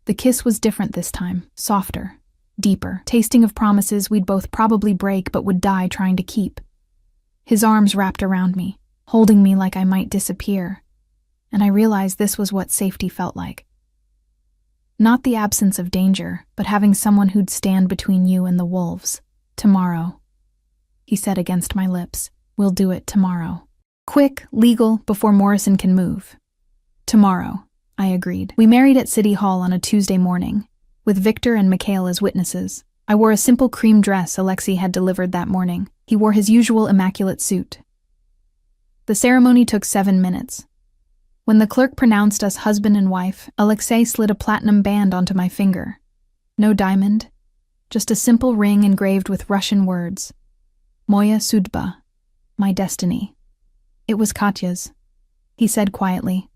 The kiss was different this time, softer, deeper, tasting of promises we'd both probably break but would die trying to keep. His arms wrapped around me, holding me like I might disappear, and I realized this was what safety felt like. Not the absence of danger, but having someone who'd stand between you and the wolves. Tomorrow, he said against my lips. We'll do it tomorrow. Quick, legal, before Morrison can move. Tomorrow, I agreed. We married at City Hall on a Tuesday morning, with Victor and Mikhail as witnesses. I wore a simple cream dress Alexei had delivered that morning. He wore his usual immaculate suit. The ceremony took 7 minutes. When the clerk pronounced us husband and wife, Alexei slid a platinum band onto my finger. No diamond, just a simple ring engraved with Russian words. Moya Sudba, my destiny. It was Katya's. He said quietly,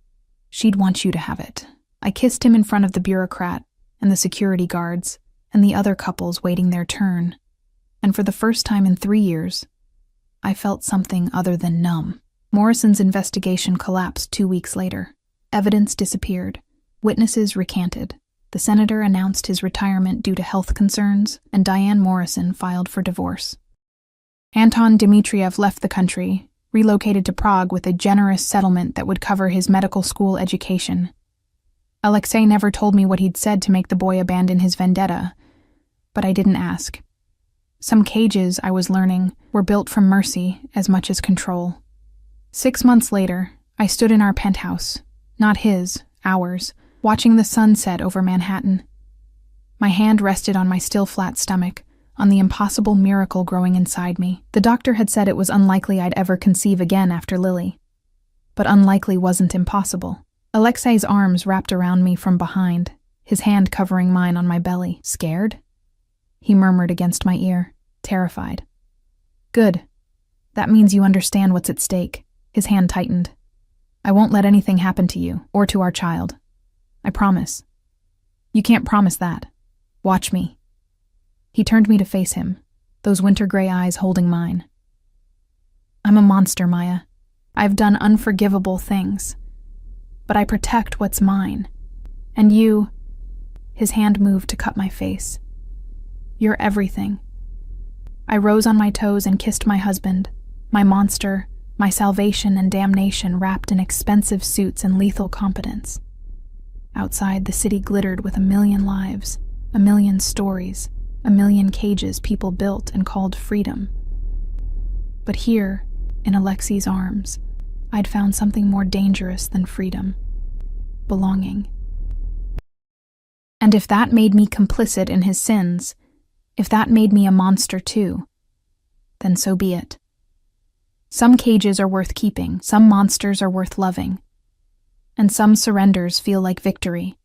"She'd want you to have it." I kissed him in front of the bureaucrat and the security guards and the other couples waiting their turn. And for the first time in 3 years, I felt something other than numb. Morrison's investigation collapsed 2 weeks later. Evidence disappeared. Witnesses recanted. The senator announced his retirement due to health concerns, and Diane Morrison filed for divorce. Anton Dmitriev left the country, relocated to Prague with a generous settlement that would cover his medical school education. Alexei never told me what he'd said to make the boy abandon his vendetta, but I didn't ask. Some cages, I was learning, were built from mercy as much as control. 6 months later, I stood in our penthouse, not his, ours, watching the sun set over Manhattan. My hand rested on my still flat stomach, on the impossible miracle growing inside me. The doctor had said it was unlikely I'd ever conceive again after Lily. But unlikely wasn't impossible. Alexei's arms wrapped around me from behind, his hand covering mine on my belly. Scared? He murmured against my ear, terrified. Good. That means you understand what's at stake. His hand tightened. I won't let anything happen to you, or to our child. I promise. You can't promise that. Watch me. He turned me to face him, those winter gray eyes holding mine. I'm a monster, Maya. I've done unforgivable things. But I protect what's mine. And you... His hand moved to cut my face. You're everything. I rose on my toes and kissed my husband, my monster, my salvation and damnation wrapped in expensive suits and lethal competence. Outside, the city glittered with 1,000,000 lives, 1,000,000 stories, 1,000,000 cages people built and called freedom. But here, in Alexei's arms, I'd found something more dangerous than freedom. Belonging. And if that made me complicit in his sins, if that made me a monster too, then so be it. Some cages are worth keeping, some monsters are worth loving, and some surrenders feel like victory.